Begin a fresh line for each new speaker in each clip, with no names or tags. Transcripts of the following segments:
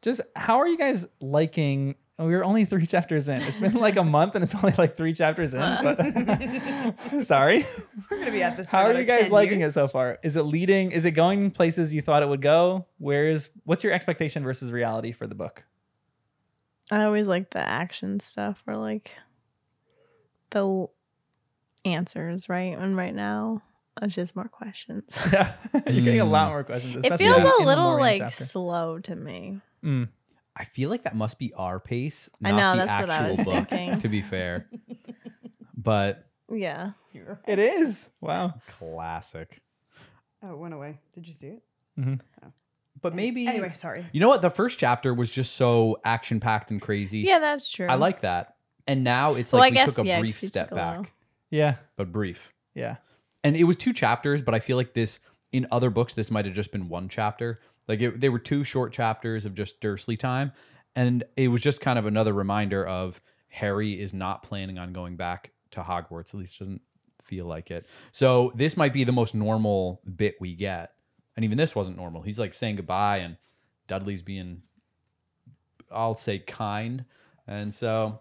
Just how are you guys liking? We're only 3 chapters in. It's been like a month and it's only like 3 chapters in. But sorry.
We're gonna be at this. For
How are you guys liking
years.
it so far? Is it leading? Is it going places you thought it would go? What's your expectation versus reality for the book?
I always like the action stuff or like the answers, right? And right now, it's just more questions.
Yeah, you're getting a lot more questions.
It
especially
feels
in
a
the
little
Maureen
like
chapter.
slow to me.
I feel like that must be our pace,
I
not
know,
the
that's what I
actual
was
book,
thinking.
to be fair. But
Yeah.
It is. Wow.
classic.
Oh, it went away. Did you see it?
But maybe
Anyway, sorry.
You know what? The first chapter was just so action packed and crazy.
Yeah, that's true.
I like that. And now it's
Well,
like
I
we
guess,
took a
yeah,
brief
'cause we
step
took a while.
back,
Yeah.
but brief.
Yeah.
And it was 2 chapters, but I feel like this in other books, this might have just been 1 chapter. Like they were 2 short chapters of just Dursley time. And it was just kind of another reminder of Harry is not planning on going back to Hogwarts. At least doesn't feel like it. So this might be the most normal bit we get. And even this wasn't normal. He's like saying goodbye and Dudley's being, I'll say, kind. And so,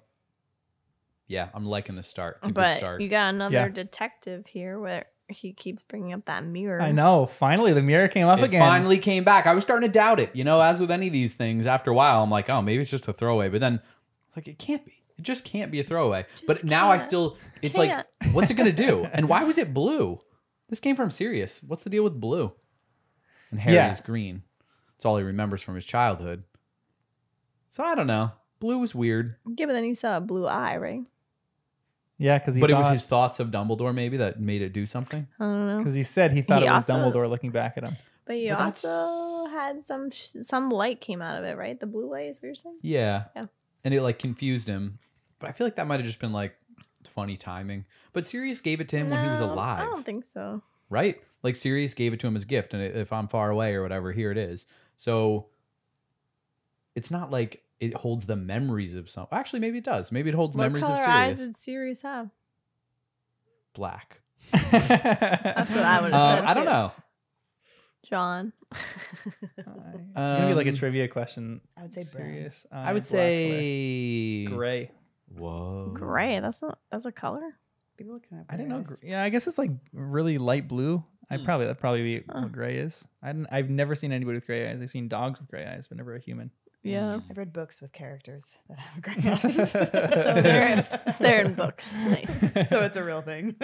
yeah, I'm liking the start. It's a good start.
You got another
Yeah.
detective here where he keeps bringing up that mirror.
I know. Finally, the mirror came up
It
again.
finally came back. I was starting to doubt it. You know, as with any of these things, after a while, I'm like, oh, maybe it's just a throwaway. But then it's like, it can't be. It just can't be a throwaway. But now I still, it's like, what's it going to do? And why was it blue? This came from Sirius. What's the deal with blue? And Harry is green. It's all he remembers from his childhood. So I don't know. Blue was weird.
Yeah, but then he saw a blue eye, right?
Yeah, because
But it was his thoughts of Dumbledore maybe that made it do something.
I don't know.
Because he said he thought
He
it was
also-
Dumbledore looking back at him.
But you
But that's-
also had some light came out of it, right? The blue light is what you're saying?
Yeah.
Yeah.
And it like confused him. But I feel like that might have just been like funny timing. But Sirius gave it to him when he was
No,
alive.
I don't think so.
Right? Like Sirius gave it to him as a gift. And if I'm far away or whatever, here it is. So it's not like it holds the memories of some. Actually, maybe it does. Maybe it holds
What
memories of
color eyes
Sirius.
did Sirius have?
Black.
That's what I would have said.
I don't
too.
know.
John.
It's gonna be like a trivia question.
I would say brown.
Serious.
I would say
gray.
Whoa.
Gray. That's a color.
People looking at
I didn't know.
eyes.
Yeah, I guess it's like really light blue. That'd probably be what gray is. I've never seen anybody with gray eyes. I've seen dogs with gray eyes, but never a human.
Yeah.
I've read books with characters that have gray eyes.
So they're in books. Nice.
So it's a real thing.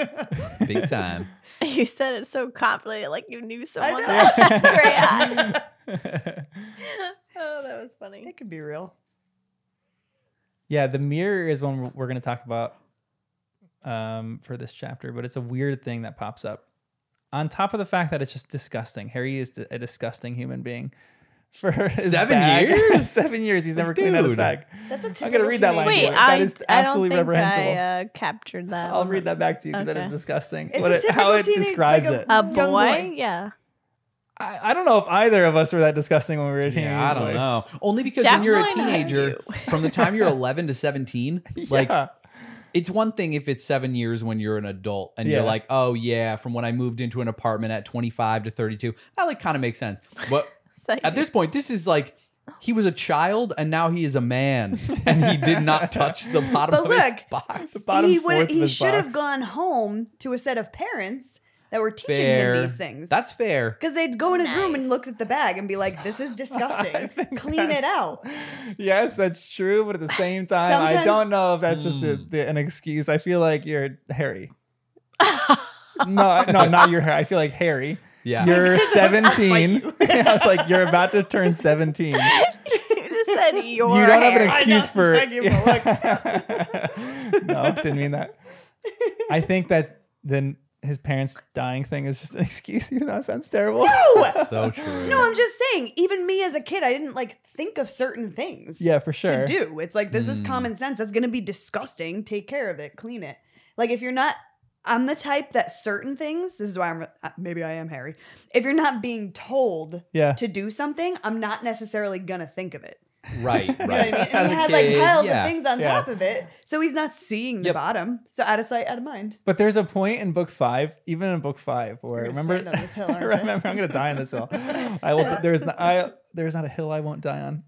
Big time.
You said it so confidently, like you knew someone
know.
that had gray eyes. Oh, that was funny.
It could be real.
Yeah, the mirror is one we're going to talk about for this chapter, but it's a weird thing that pops up. On top of the fact that it's just disgusting. Harry is a disgusting human being. For his
7
bag.
years?
7 years. He's never cleaned out his
Dude.
bag.
That's a
I'm going to read that line.
Wait,
to you. That is
I don't
absolutely
think
reprehensible.
I captured that.
I'll
one.
read that back to you because that
Okay.
is disgusting.
It's a
How
typical
it
teenage-
describes
like
it.
A
young
boy? Yeah.
I don't know if either of us were that disgusting when we were teenagers.
Yeah, I don't know. Only because when you're a
Definitely not
teenager,
you.
from the time you're 11 to 17, like
Yeah.
it's one thing if it's 7 years when you're an adult and you're
Yeah.
like, oh yeah, from when I moved into an apartment at 25 to 32, that like kind of makes sense. But
like-
at this point, this is like he was a child and now he is a man and he did not touch the bottom
But
of his
look,
box.
Bottom
he
fourth of his
should have
box.
gone home to a set of parents that were teaching
Fair.
him these things.
That's fair.
Because they'd go in his room and
Nice.
look at the bag and be like, this is disgusting. Clean it out.
Yes, that's true, but at the same time, I
Sometimes-
don't know if that's just an excuse. I feel like you're Harry. no, not your Harry. I feel like Harry.
Yeah.
You're 17. I was like, you're about to turn 17.
You just said your
You don't have an
hair.
excuse for.
I give him a look.
No, didn't mean that. I think that then his parents dying thing is just an excuse, even though it sounds terrible.
So true.
No, I'm just saying, even me as a kid, I didn't like think of certain things.
Yeah, for sure.
To do. It's like, this is common sense. That's going to be disgusting. Take care of it. Clean it. Like, if you're not, I'm the type that certain things, this is why maybe I am Harry. If you're not being told
Yeah.
to do something, I'm not necessarily going to think of it.
Right.
You know what I mean? And
As
he
a
had
kid,
like piles
yeah.
of things on
Yeah.
top of it, so he's not seeing the
Yep.
bottom. So out of sight, out of mind.
But there's a point in book 5, even in book 5, where
You're gonna
remember,
stand on this hill, aren't you?
remember, I'm gonna die on this hill. I will. There's not a hill I won't die on.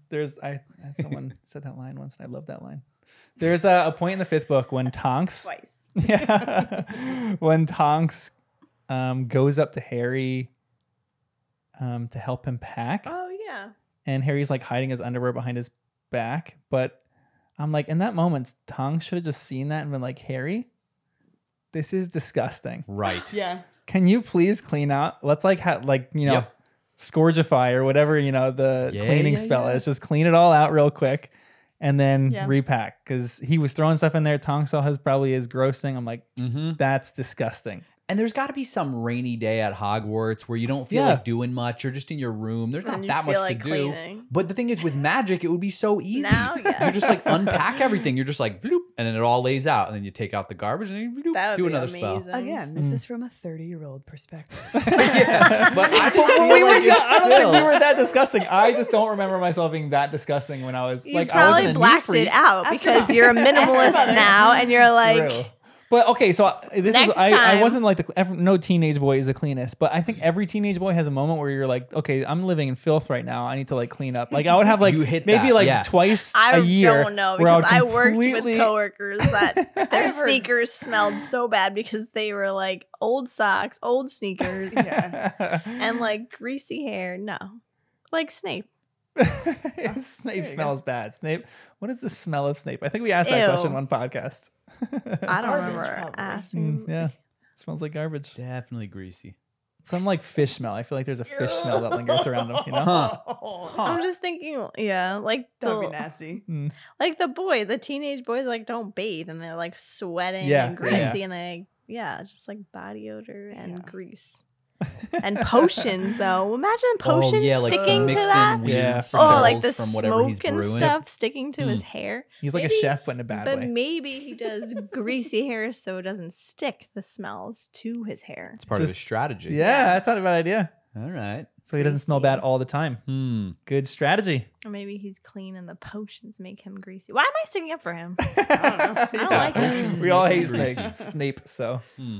Someone said that line once, and I love that line. There's a point in the 5th book when Tonks,
Twice.
when Tonks goes up to Harry to help him pack,
Oh yeah.
and Harry's like hiding his underwear behind his back, but I'm like, in that moment, Tonks should have just seen that and been like, Harry, this is disgusting.
Right.
Yeah.
Can you please clean out? Let's like
Yep.
Scourgify or whatever, the
Yeah,
cleaning
yeah,
spell
yeah.
is. Just clean it all out real quick and then
Yeah.
repack. Because he was throwing stuff in there. Tonks saw his probably his gross thing. I'm like,
Mm-hmm.
that's disgusting.
And there's got to be some rainy day at Hogwarts where you don't feel
Yeah.
like doing much. You're just in your room. There's
And
not
you
that much
feel
to
like
do.
cleaning.
But the thing is, with magic, it would be so easy.
Now, yes.
You just like unpack everything. You're just like, bloop, and then it all lays out. And then you take out the garbage and then you bloop,
That would
do
be
another
amazing.
spell.
Again, this is from a 30-year-old perspective.
Yeah, but I don't feel
We were
like it's
I don't think we
still.
were that disgusting. I just don't remember myself being that disgusting when I was
You
like, I
probably
wasn't a neat
blacked
freak.
it out
Ask your
because
mom.
you're a
Ask your
minimalist
mother.
now, and you're like,
True. But okay, so this is
Next
I
time-
wasn't like no teenage boy is the cleanest, but I think every teenage boy has a moment where you're like, okay, I'm living in filth right now. I need to like clean up. Like I would have like
You hit
maybe
that,
like
yes.
twice
I
a year.
don't know
where
because I worked with
completely-
coworkers that their
I've heard
sneakers smelled so bad because they were like old socks, old sneakers,
Yeah.
and like greasy hair. No, like Snape.
Snape
you
smells bad. Snape. What is the smell of Snape? I think we asked that
Ew.
question on one podcast.
I don't
Garbage,
remember
probably.
asking.
Yeah, smells like garbage.
Definitely greasy.
Some like fish smell. I feel like there's a fish smell that lingers around them. You know.
Huh.
I'm just thinking, yeah, like
That'd be
the
nasty.
Mm.
like the teenage boys like don't bathe and they're like sweating
Yeah,
and
yeah.
greasy and they just like body odor and
Yeah.
grease. And potions though. Imagine potions
Oh, yeah, like
sticking to
mixed
that.
in weird
Yeah.
Oh, like
smells
the
from whatever he's
smoke and
brewing.
stuff sticking to his hair.
He's like
Maybe-
a chef, but in a bad
But
way.
maybe he does greasy hair so it doesn't stick the smells to his hair.
It's part of his
Just-
strategy.
Yeah, that's not a bad idea.
All right.
So he doesn't smell
Greasy.
bad all the time. Good strategy.
Or maybe he's clean and the potions make him greasy. Why am I sticking up for him?
I don't know.
I don't like him.
We all hate
Greasy.
Snape. So,
Hmm.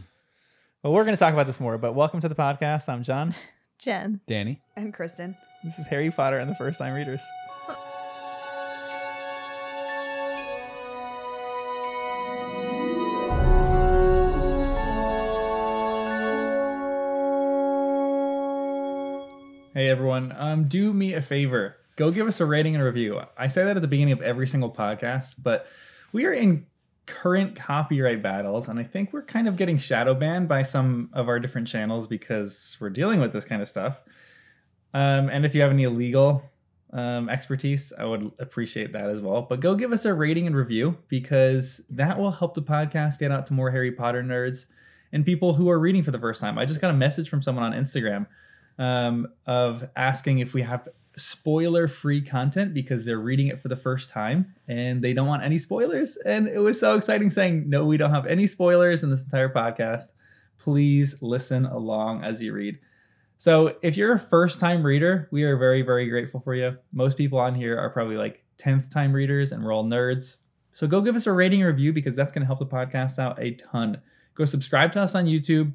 well, we're going to talk about this more. But welcome to the podcast. I'm John.
Jen.
Danny.
And Kristen.
This is Harry Potter and the First Time Readers. Hey everyone, do me a favor. Go give us a rating and review. I say that at the beginning of every single podcast, but we are in current copyright battles, and I think we're kind of getting shadow banned by some of our different channels because we're dealing with this kind of stuff. And if you have any legal expertise, I would appreciate that as well. But go give us a rating and review because that will help the podcast get out to more Harry Potter nerds and people who are reading for the first time. I just got a message from someone on Instagram of asking if we have spoiler-free content because they're reading it for the first time and they don't want any spoilers. And it was so exciting saying, no, we don't have any spoilers in this entire podcast. Please listen along as you read. So if you're a first-time reader, we are very, very grateful for you. Most people on here are probably like 10th time readers and we're all nerds. So go give us a rating and review because that's going to help the podcast out a ton. Go subscribe to us on YouTube.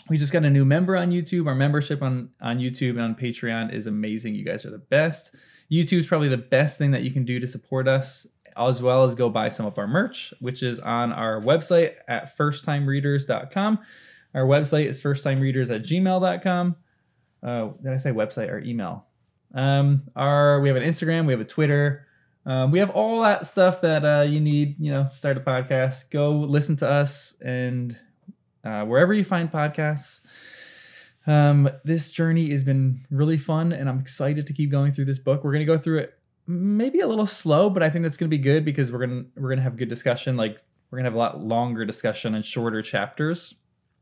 We just got a new member on YouTube. Our membership on YouTube and on Patreon is amazing. You guys are the best. YouTube's probably the best thing that you can do to support us, as well as go buy some of our merch, which is on our website at firsttimereaders.com. Our website is firsttimereaders@gmail.com. Did I say website or email? We have an Instagram, we have a Twitter. We have all that stuff that you need, to start a podcast. Go listen to us and wherever you find podcasts. This journey has been really fun, and I'm excited to keep going through this book. We're going to go through it maybe a little slow, but I think that's going to be good because we're going to have good discussion. Like we're going to have a lot longer discussion and shorter chapters.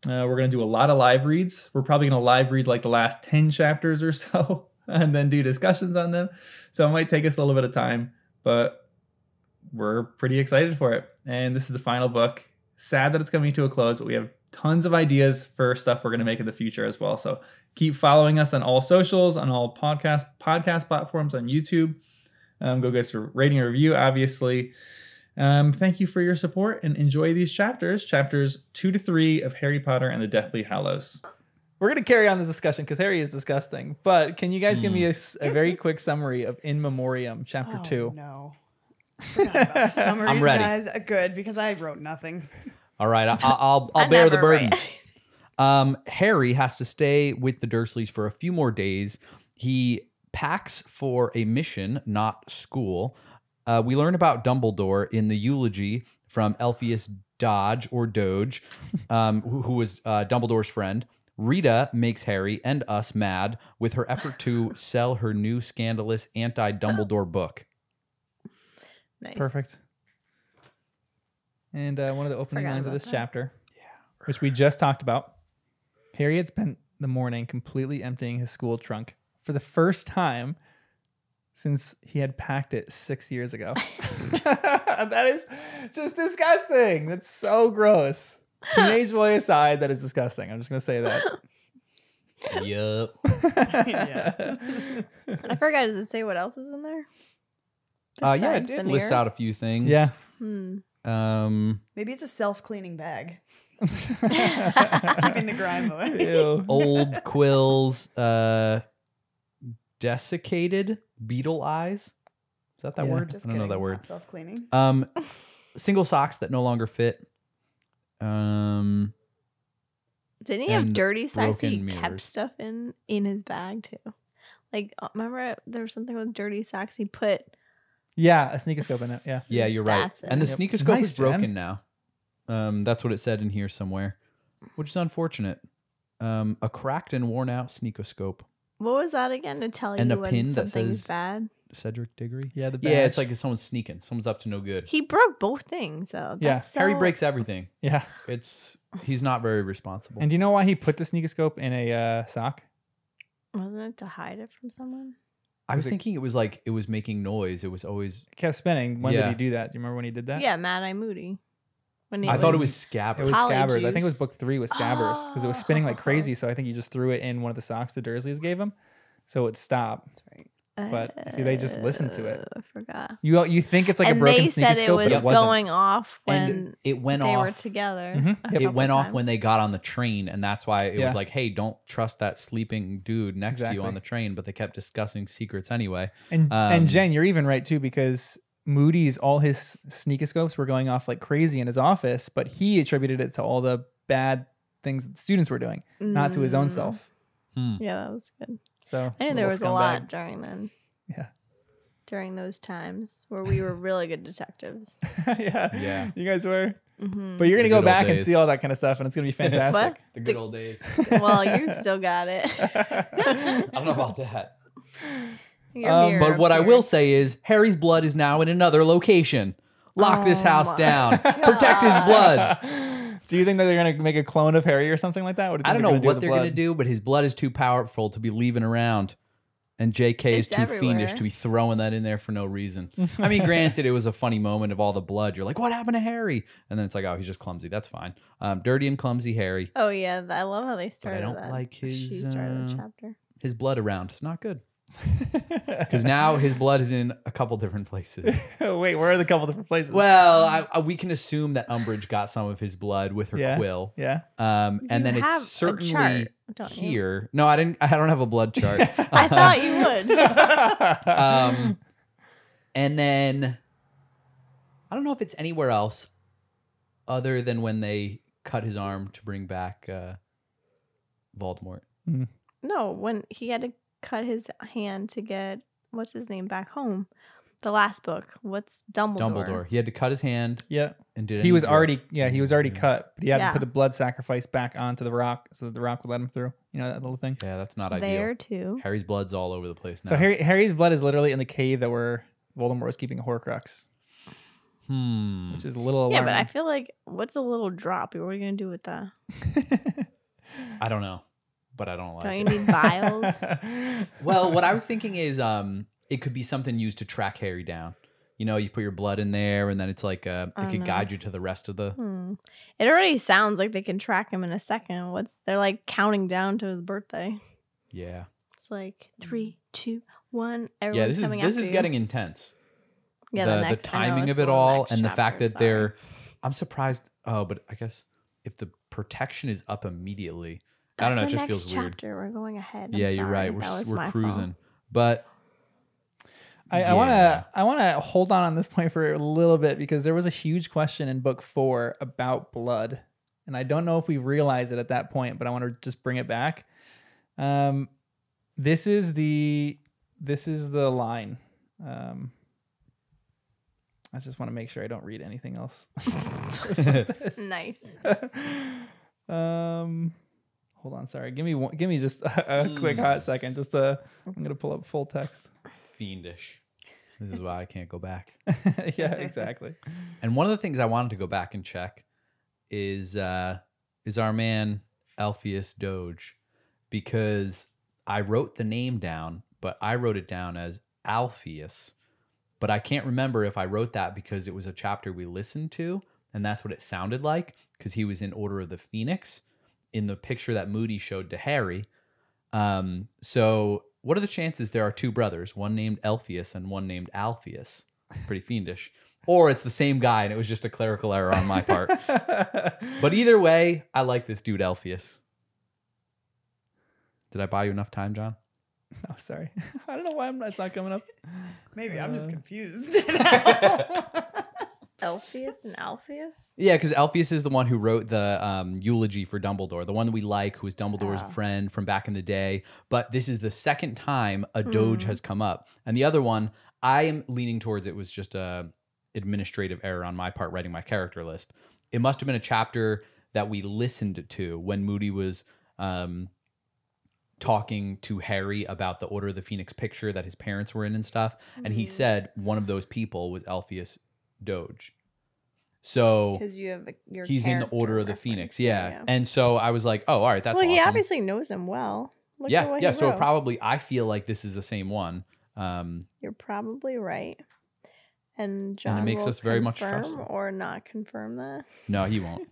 We're going to do a lot of live reads. We're probably going to live read like the last 10 chapters or so and then do discussions on them. So it might take us a little bit of time, but we're pretty excited for it. And this is the final book. Sad that it's coming to a close, but we have tons of ideas for stuff we're going to make in the future as well. So keep following us on all socials, on all podcast platforms, on YouTube. Go give us a rating and review, obviously. Thank you for your support and enjoy these chapters 2 to 3 of Harry Potter and the Deathly Hallows. We're going to carry on this discussion because Harry is disgusting. But can you guys give me a very quick summary of In Memoriam, Chapter 2?
No. I forgot about the summaries,
I'm ready.
guys. Good, because I wrote nothing.
All right, I'll
I
bear the
never
burden.
write.
Harry has to stay with the Dursleys for a few more days. He packs for a mission, not school. We learn about Dumbledore in the eulogy from Elphias Dodge, or Doge, who was Dumbledore's friend. Rita makes Harry and us mad with her effort to sell her new scandalous anti-Dumbledore book.
Nice.
Perfect. And one of the opening
Forgot
lines of
about
this
that.
chapter, which we just talked about. Harry had spent the morning completely emptying his school trunk for the first time since he had packed it 6 years ago. That is just disgusting. That's so gross. Teenage boy aside, that is disgusting. I'm just going to say that.
Yup.
Yeah.
I forgot. Does it say what else was in there?
Yeah, it
Besides the
did list
mirror?
out a few things.
Yeah.
Maybe it's a self-cleaning bag. Keeping the grime away.
Ew.
Old quills, desiccated beetle eyes. Is that
Yeah.
word?
Just
I don't know
kidding.
that word.
Not self-cleaning.
Single socks that no longer fit.
Didn't he have
and
dirty socks that he
broken
kept
mirrors.
stuff in his bag too? Like, remember there was something with dirty socks he put.
Yeah, a sneakoscope in it. Yeah.
Yeah, you're right.
That's it.
And the
Yep.
sneakoscope
Nice,
is broken
Jen.
now. That's what it said in here somewhere, which is unfortunate. A cracked and worn out sneakoscope.
What was that again? To tell
And
you
a
when
pin that
something's
says-
bad.
Cedric Diggory.
Yeah, the
Yeah, it's
badge.
like someone's sneaking. Someone's up to no good.
He broke both things though.
Yeah.
That's
Harry
so-
breaks everything.
Yeah.
He's not very responsible.
And do you know why he put the sneakoscope in a sock?
Wasn't it to hide it from someone?
I was
it-
thinking it was like it was making noise. It was always.
It kept spinning. When did
Yeah.
he do that? Do you remember when he did that?
Yeah, Mad Eye Moody. When he
I thought it was Scabbers.
It was Scabbers. I think it was
Polyjuice.
book 3 with Scabbers because it was spinning like crazy. So I think he just threw it in one of the socks the Dursleys gave him, so it stopped.
That's right.
But if they just listened to it,
I forgot.
you think it's like
and
a broken
they said
sneakoscope,
it
but
was
it wasn't.
going off when
and it went
they
off.
were together.
Mhm.
a
Yep.
It
couple
went off
times.
when they got on the train, and that's why it
Yeah.
was like, "Hey, don't trust that sleeping dude next to
Exactly.
you on the train." But they kept discussing secrets anyway.
And Jen, you're even right too because Moody's all his sneakoscopes were going off like crazy in his office, but he attributed it to all the bad things that students were doing, not to his own self.
Yeah, that was good.
So
I knew there was
little
a lot
scumbag.
during then.
Yeah.
During those times where we were really good detectives.
Yeah.
Yeah.
You guys were.
Mm-hmm.
But you're
The
going to go
good old
back and
days.
see all that kind of stuff, and it's going to be fantastic.
What?
The good old days.
Well, you still got it.
I don't know about that.
Your mirror
But what I
appeared.
will say is Harry's blood is now in another location. Lock this house
my
down. Protect his blood.
Do you think that they're going to make a clone of Harry or something like that? What do you
I
think
don't know
gonna do
what
with
they're
the
going to
blood?
do, but his blood is too powerful to be leaving around. And JK is
It's
too
everywhere.
fiendish to be throwing that in there for no reason. I mean, granted, it was a funny moment of all the blood. You're like, what happened to Harry? And then it's like, oh, he's just clumsy. That's fine. Dirty and clumsy Harry.
Oh yeah, I love how they started
don't
that.
like
She
his,
started the chapter.
His blood around. It's not good. Because now his blood is in a couple different places.
Wait, where are the couple different places?
Well, we can assume that Umbridge got some of his blood with her
Yeah.
quill.
Yeah.
And
You
then
have a
it's certainly
chart, don't you?
here. No, I didn't. I don't have a blood chart.
I thought you would.
And then I don't know if it's anywhere else other than when they cut his arm to bring back Voldemort.
No, when he had to cut his hand to get what's his name back home. The last book. What's Dumbledore?
He had to cut his hand
Yeah.
and did.
He was
any
already cut, but he had to
Yeah.
put the blood sacrifice back onto the rock so that the rock would let him through. You know that little thing?
Yeah, that's not
There
ideal.
too.
Harry's blood's all over the place now.
So Harry's blood is literally in the cave that where Voldemort was keeping a Horcrux, which is a little
Yeah,
alarming.
but I feel like what's a little drop? What are you gonna do with that?
I don't know, but I don't like
Don't
it.
you need vials?
Well, what I was thinking is it could be something used to track Harry down. You know, you put your blood in there and then it's like it could guide you to the rest of the
It already sounds like they can track him in a second. They're like counting down to his birthday.
Yeah.
It's like 3, 2, one.
Yeah,
Everyone's
this
coming
is
after you.
getting intense.
Yeah,
the
next,
timing of it all and the fact that I'm surprised. Oh, but I guess if the protection is up immediately, I don't know. It just feels weird.
Chapter. We're going ahead.
Yeah, you're right. We're cruising, but
I want to hold on this point for a little bit because there was a huge question in book 4 about blood, and I don't know if we realized it at that point, but I want to just bring it back. This is the line. I just want to make sure I don't read anything else.
Nice.
Hold on, sorry. Give me just a quick hot second. I'm gonna pull up full text.
Fiendish. This is why I can't go back.
Yeah, exactly.
And one of the things I wanted to go back and check is our man Alpheus Doge, because I wrote the name down, but I wrote it down as Alpheus. But I can't remember if I wrote that because it was a chapter we listened to, and that's what it sounded like, because he was in Order of the Phoenix in the picture that Moody showed to Harry. So what are the chances there are two brothers, one named Alpheus and one named Alpheus? Pretty fiendish. Or it's the same guy and it was just a clerical error on my part. But either way, I like this dude Alpheus. Did I buy you enough time, John?
Oh, sorry. I don't know why it's not coming up.
Maybe I'm just confused.
Alpheus and Alpheus?
Yeah, because Alpheus is the one who wrote the eulogy for Dumbledore, the one that we like, who is Dumbledore's friend from back in the day. But this is the second time a Doge has come up. And the other one, I am leaning towards it was just a administrative error on my part writing my character list. It must have been a chapter that we listened to when Moody was talking to Harry about the Order of the Phoenix picture that his parents were in and stuff. And he said one of those people was Alpheus Doge. So
because you have
he's in the Order of the Phoenix. Yeah. And so I was like, oh, all right, that's awesome.
He obviously knows him well. Look at what he
so
wrote.
probably I feel like this is the same one.
You're probably right. And John
and it makes
will
us very much
confirm
trust him.
or not confirm that.
No, he won't.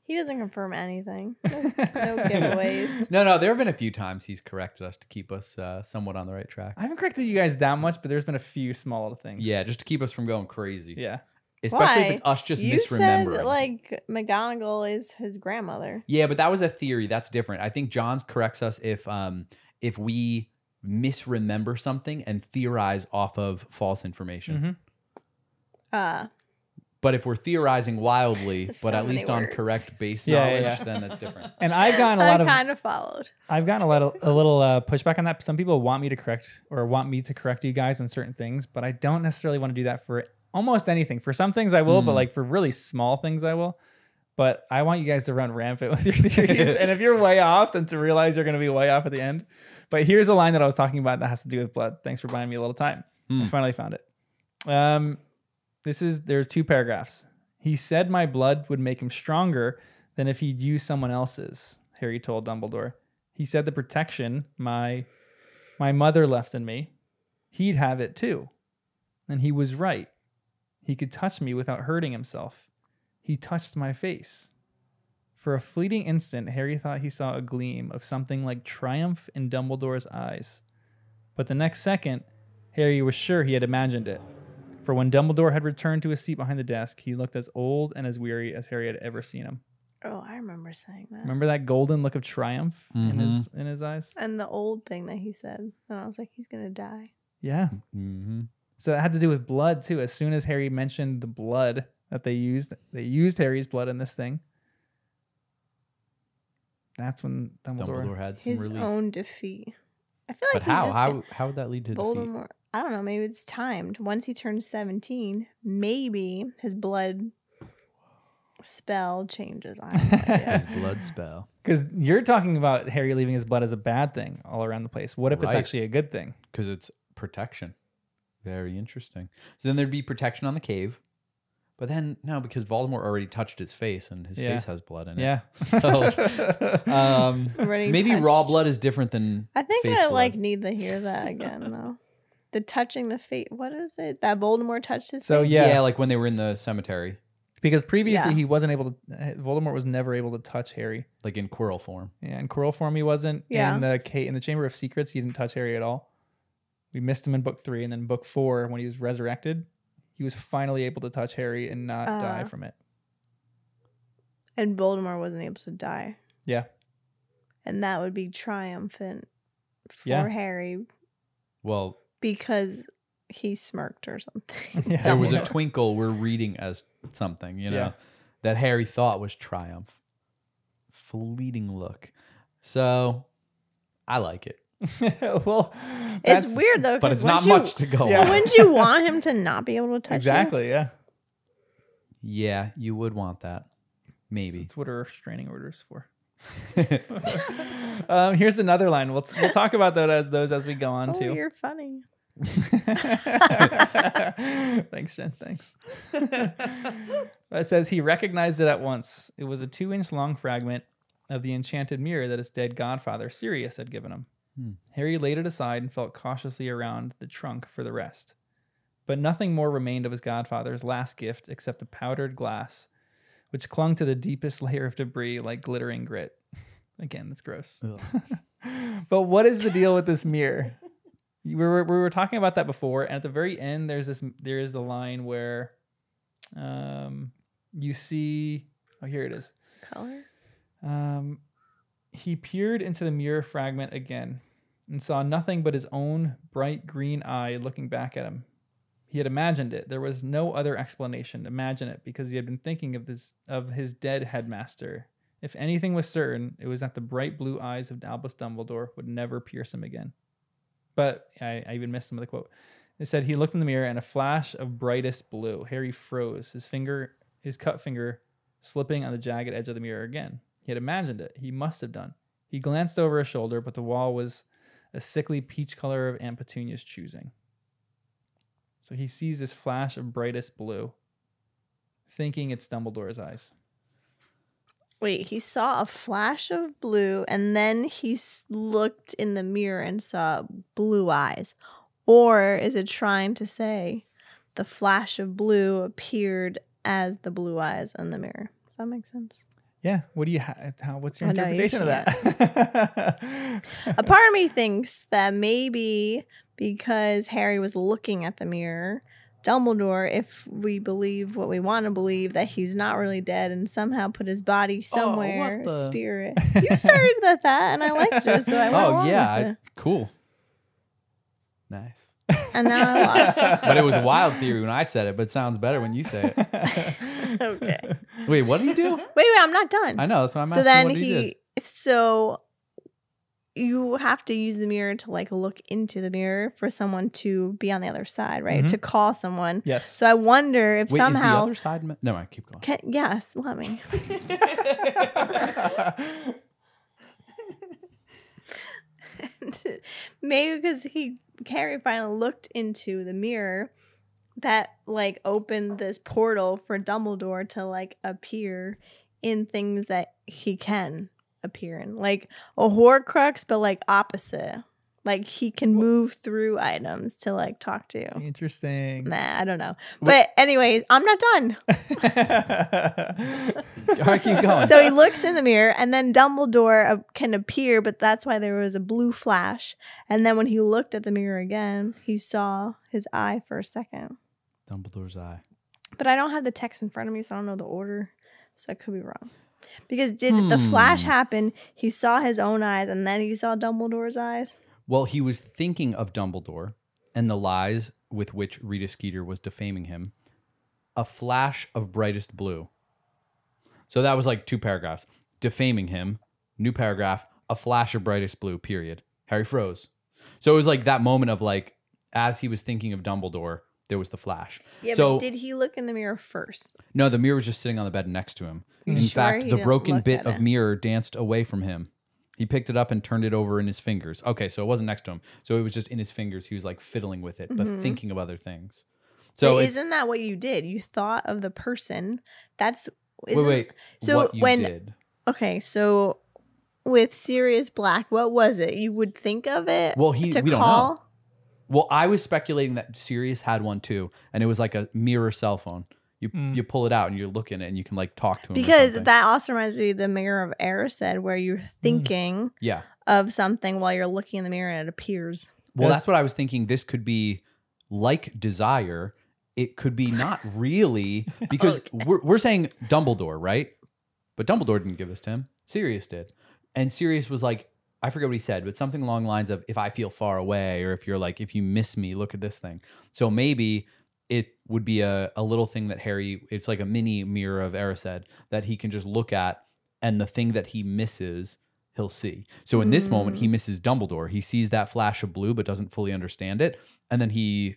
He doesn't confirm anything. No giveaways.
No, there have been a few times he's corrected us to keep us somewhat on the right track.
I haven't corrected you guys that much, but there's been a few small little things.
Yeah, just to keep us from going crazy.
Yeah.
Especially if it's us just misremembering.
Said, like, McGonagall is his grandmother.
Yeah, but that was a theory. That's different. I think John corrects us if we misremember something and theorize off of false information. But if we're theorizing wildly, but at least on correct base knowledge, then that's different.
And I've gotten a lot of
kind of followed.
I've gotten a little pushback on that. Some people want me to correct you guys on certain things, but I don't necessarily want to do that for almost anything. For some things I will, but like for really small things I will. But I want you guys to run rampant with your theories. And if you're way off, then to realize you're going to be way off at the end. But here's a line that I was talking about that has to do with blood. Thanks for buying me a little time. I finally found it. There are 2 paragraphs. He said my blood would make him stronger than if he'd used someone else's, Harry told Dumbledore. He said the protection my mother left in me, he'd have it too. And he was right. He could touch me without hurting himself. He touched my face. For a fleeting instant, Harry thought he saw a gleam of something like triumph in Dumbledore's eyes. But the next second, Harry was sure he had imagined it. For when Dumbledore had returned to his seat behind the desk, he looked as old and as weary as Harry had ever seen him.
Oh, I remember saying that.
Remember that golden look of triumph in his eyes?
And the old thing that he said. And I was like, he's going to die.
Yeah. So it had to do with blood, too. As soon as Harry mentioned the blood that they used Harry's blood in this thing. That's when Dumbledore
had some
his
relief.
Own defeat. I feel like
how would that lead to
Voldemort?
defeat?
I don't know. Maybe it's timed. Once he turns 17, maybe his blood spell changes. I have no idea.
His blood spell.
Because you're talking about Harry leaving his blood as a bad thing all around the place. What if it's actually a good thing?
Because it's protection. Very interesting. So then there'd be protection on the cave. But then, no, because Voldemort already touched his face and his face has blood in it.
Yeah.
So maybe raw blood is different than
I think
face
I
blood.
need to hear that again, though. The touching the face. What is it? That Voldemort touched his
So
face?
yeah,
like when they were in the cemetery.
Because previously he wasn't able to, Voldemort was never able to touch Harry.
Like in Quirrell form.
Yeah, in Quirrell form he wasn't.
Yeah.
In the Chamber of Secrets he didn't touch Harry at all. We missed him in book 3, and then book 4, when he was resurrected, he was finally able to touch Harry and not die from it.
And Voldemort wasn't able to die.
Yeah.
And that would be triumphant for
Yeah.
Harry
Well,
because he smirked or something.
Yeah.
there was a twinkle we're reading as something,
Yeah.
that Harry thought was triumph. Fleeting look. So, I like it.
Well,
It's weird though,
But
'cause
it's not
wouldn't
much to go
Yeah.
on.
Wouldn't you want him to not be able to touch you?
Exactly, yeah.
Yeah, you would want that. Maybe.
That's what a restraining order is for. Here's another line. We'll talk about those as we go on,
Oh,
too.
you're funny.
Thanks, Jen. Thanks. It says he recognized it at once. It was a 2-inch long fragment of the enchanted mirror that his dead godfather, Sirius, had given him. Harry laid it aside and felt cautiously around the trunk for the rest. But nothing more remained of his godfather's last gift except a powdered glass, which clung to the deepest layer of debris like glittering grit. Again, that's gross. But what is the deal with this mirror? We were talking about that before, and at the very end, there is the line where you see. Oh, here it is.
Color?
He peered into the mirror fragment again and saw nothing but his own bright green eye looking back at him. He had imagined it. There was no other explanation. Imagine it, because he had been thinking of his dead headmaster. If anything was certain, it was that the bright blue eyes of Albus Dumbledore would never pierce him again. But I even missed some of the quote. It said he looked in the mirror and a flash of brightest blue. Harry froze, his cut finger slipping on the jagged edge of the mirror again. He had imagined it. He must have done. He glanced over his shoulder, but the wall was a sickly peach color of Aunt Petunia's choosing. So he sees this flash of brightest blue, thinking it's Dumbledore's eyes.
Wait, he saw a flash of blue and then he looked in the mirror and saw blue eyes. Or is it trying to say the flash of blue appeared as the blue eyes in the mirror? Does that make sense?
Yeah. What do you what's your
I know, you
interpretation of that?
A part of me thinks that maybe because Harry was looking at the mirror, Dumbledore, if we believe what we want to believe, that he's not really dead and somehow put his body somewhere, spirit. You started with that and I liked it, so I went along with it.
Cool. Nice.
And now I lost.
But it was a wild theory when I said it, but it sounds better when you say it.
Okay.
Wait, what did he do?
Wait, I'm not done.
I know, that's why I'm
So
asking
then
what he did.
so you have to use the mirror to like look into the mirror for someone to be on the other side, right? To call someone.
Yes.
So I wonder if
Wait,
somehow
is the other side... No, I keep going.
yes, let me. Maybe because Harry finally looked into the mirror that like opened this portal for Dumbledore to like appear in things that he can appear in, like a Horcrux, but like opposite. Like he can move through items to like talk to you.
Interesting.
Nah, I don't know. But anyways, I'm not done.
All right, keep going.
So he looks in the mirror and then Dumbledore can appear, but that's why there was a blue flash. And then when he looked at the mirror again, he saw his eye for a second.
Dumbledore's eye.
But I don't have the text in front of me, so I don't know the order. So I could be wrong. Because did the flash happen? He saw his own eyes and then he saw Dumbledore's eyes?
Well, he was thinking of Dumbledore and the lies with which Rita Skeeter was defaming him. A flash of brightest blue. So that was like 2 paragraphs. Defaming him, new paragraph, a flash of brightest blue, period. Harry froze. So it was like that moment of like, as he was thinking of Dumbledore, there was the flash.
Yeah,
so,
but did he look in the mirror first?
No, the mirror was just sitting on the bed next to him. In
sure
fact,
he
the
didn't
broken
look
bit
at
of
it?
mirror danced away from him. He picked it up and turned it over in his fingers. Okay, so it wasn't next to him. So it was just in his fingers. He was like fiddling with it, but thinking of other things. So
But isn't that what you did? You thought of the person.
wait.
So
what you did?
Okay, so with Sirius Black, what was it? You would think of it.
Well,
to
we don't
call?
know. Well, I was speculating that Sirius had one too, and it was like a mirror cell phone. You pull it out and you look in it and you can like talk to him.
Because that also reminds me of the Mirror of Erised, where you're thinking
yeah.
of something while you're looking in the mirror and it appears.
Well, that's what I was thinking. This could be like desire. It could be not really, because we're saying Dumbledore, right? But Dumbledore didn't give this to him. Sirius did. And Sirius was like, I forget what he said, but something along the lines of, if I feel far away, or if you're like, if you miss me, look at this thing. So maybe it would be a little thing that Harry, it's like a mini mirror of Erised that he can just look at, and the thing that he misses, he'll see. So in this moment, he misses Dumbledore. He sees that flash of blue, but doesn't fully understand it. And then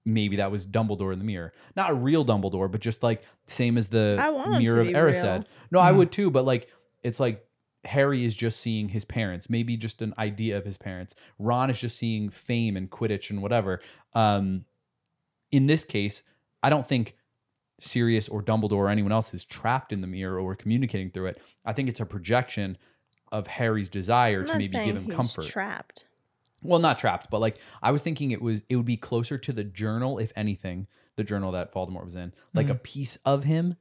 maybe that was Dumbledore in the mirror. Not a real Dumbledore, but just like same as the mirror of Erised. No, I would too, but like, it's like Harry is just seeing his parents, maybe just an idea of his parents. Ron is just seeing fame and Quidditch and whatever. In this case, I don't think Sirius or Dumbledore or anyone else is trapped in the mirror or communicating through it. I think it's a projection of Harry's desire to maybe give him comfort.
Trapped.
Well, not trapped, but like I was thinking it would be closer to the journal, if anything, the journal that Voldemort was in, like a piece of him,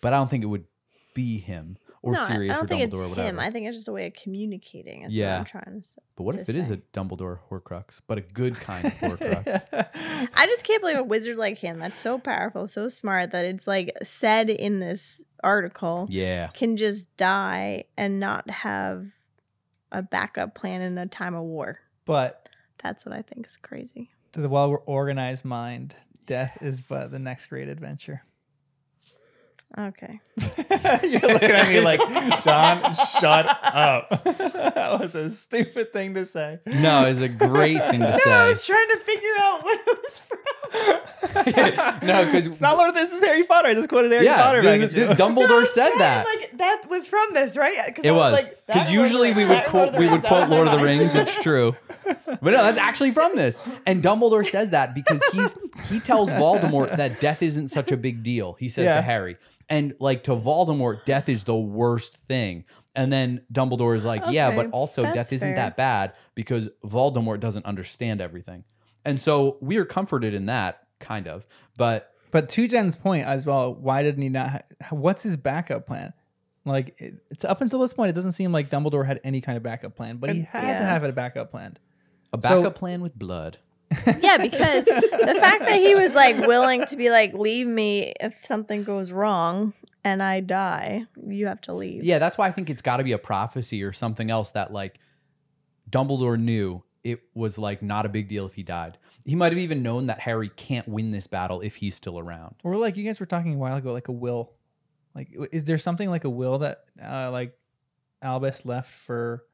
but I don't think it would be him or Sirius or Dumbledore or whatever.
Him. I think it's just a way of communicating. That's what I'm trying to say.
But what if it is a Dumbledore Horcrux, but a good kind of Horcrux?
I just can't believe a wizard like him, that's so powerful, so smart, that it's like said in this article, can just die and not have a backup plan in a time of war.
But
that's what I think is crazy.
To the well-organized mind, death is but the next great adventure.
Okay.
You're looking at me like, John, shut up. That was a stupid thing to say.
No, it's a great thing to say.
I was trying to figure out what it was from.
No, because
it's not Lord, this is Harry Potter. I just quoted Harry Potter.
Dumbledore said that.
Like, that was from this, right?
It was. Because usually we would quote Lord of the Rings. It's true. But no, that's actually from this. And Dumbledore says that because he tells Voldemort that death isn't such a big deal. He says to Harry. And like to Voldemort, death is the worst thing. And then Dumbledore is like, yeah, but also death isn't that bad because Voldemort doesn't understand everything. And so we are comforted in that, kind of. But
to Jen's point as well, why didn't he not? What's his backup plan? Like, it's up until this point, it doesn't seem like Dumbledore had any kind of backup plan, but he had to have a backup plan.
A backup plan with blood.
Yeah, because the fact that he was like willing to be like, leave me if something goes wrong and I die, you have to leave.
Yeah, that's why I think it's got to be a prophecy or something else that like Dumbledore knew it was like not a big deal if he died. He might have even known that Harry can't win this battle if he's still around.
Or like you guys were talking a while ago, like a will. Like, is there something like a will that like Albus left for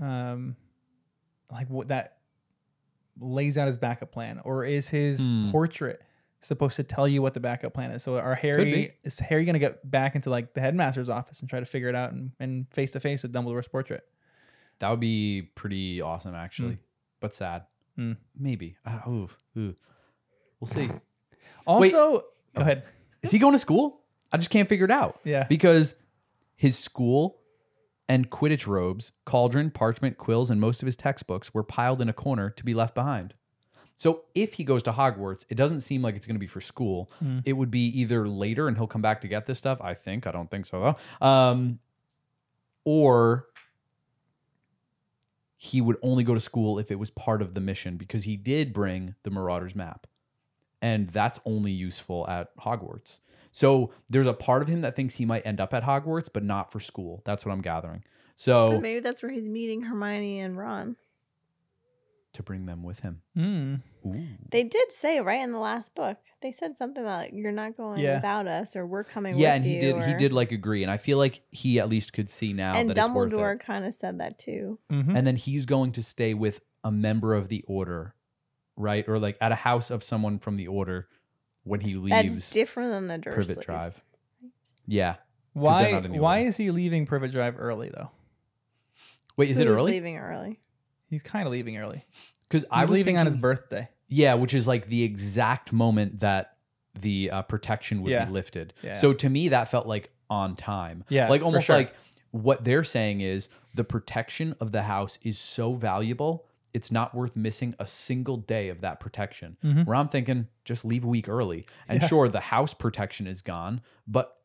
like what that lays out his backup plan, or is his portrait supposed to tell you what the backup plan is? So is Harry going to get back into like the headmaster's office and try to figure it out and face to face with Dumbledore's portrait?
That would be pretty awesome, actually, but sad. Maybe. We'll see.
Also, go ahead.
Is he going to school? I just can't figure it out.
Yeah,
because his school and Quidditch robes, cauldron, parchment, quills, and most of his textbooks were piled in a corner to be left behind. So if he goes to Hogwarts, it doesn't seem like it's going to be for school. It would be either later and he'll come back to get this stuff. I don't think so though. Or he would only go to school if it was part of the mission, because he did bring the Marauder's map. And that's only useful at Hogwarts. So there's a part of him that thinks he might end up at Hogwarts, but not for school. That's what I'm gathering. So
but maybe that's where he's meeting Hermione and Ron.
To bring them with him.
Ooh. They did say right in the last book, they said something about you're not going without us, or we're coming with you.
Yeah, and he did like agree. And I feel like he at least could see now that it's worth it.
And Dumbledore kind of said that too.
And then he's going to stay with a member of the Order, right? Or like at a house of someone from the Order when he leaves.
That's different than the Dursleys.
Privet Drive. Yeah.
Why is he leaving Privet Drive early though?
Wait, is it early?
He's leaving early.
He's kind of leaving early.
Because
I was leaving on his birthday.
Yeah, which is like the exact moment that the protection would be lifted. Yeah. So to me, that felt like on time.
Yeah,
like almost like what they're saying is the protection of the house is so valuable, it's not worth missing a single day of that protection. Where I'm thinking, just leave a week early. And sure, the house protection is gone, but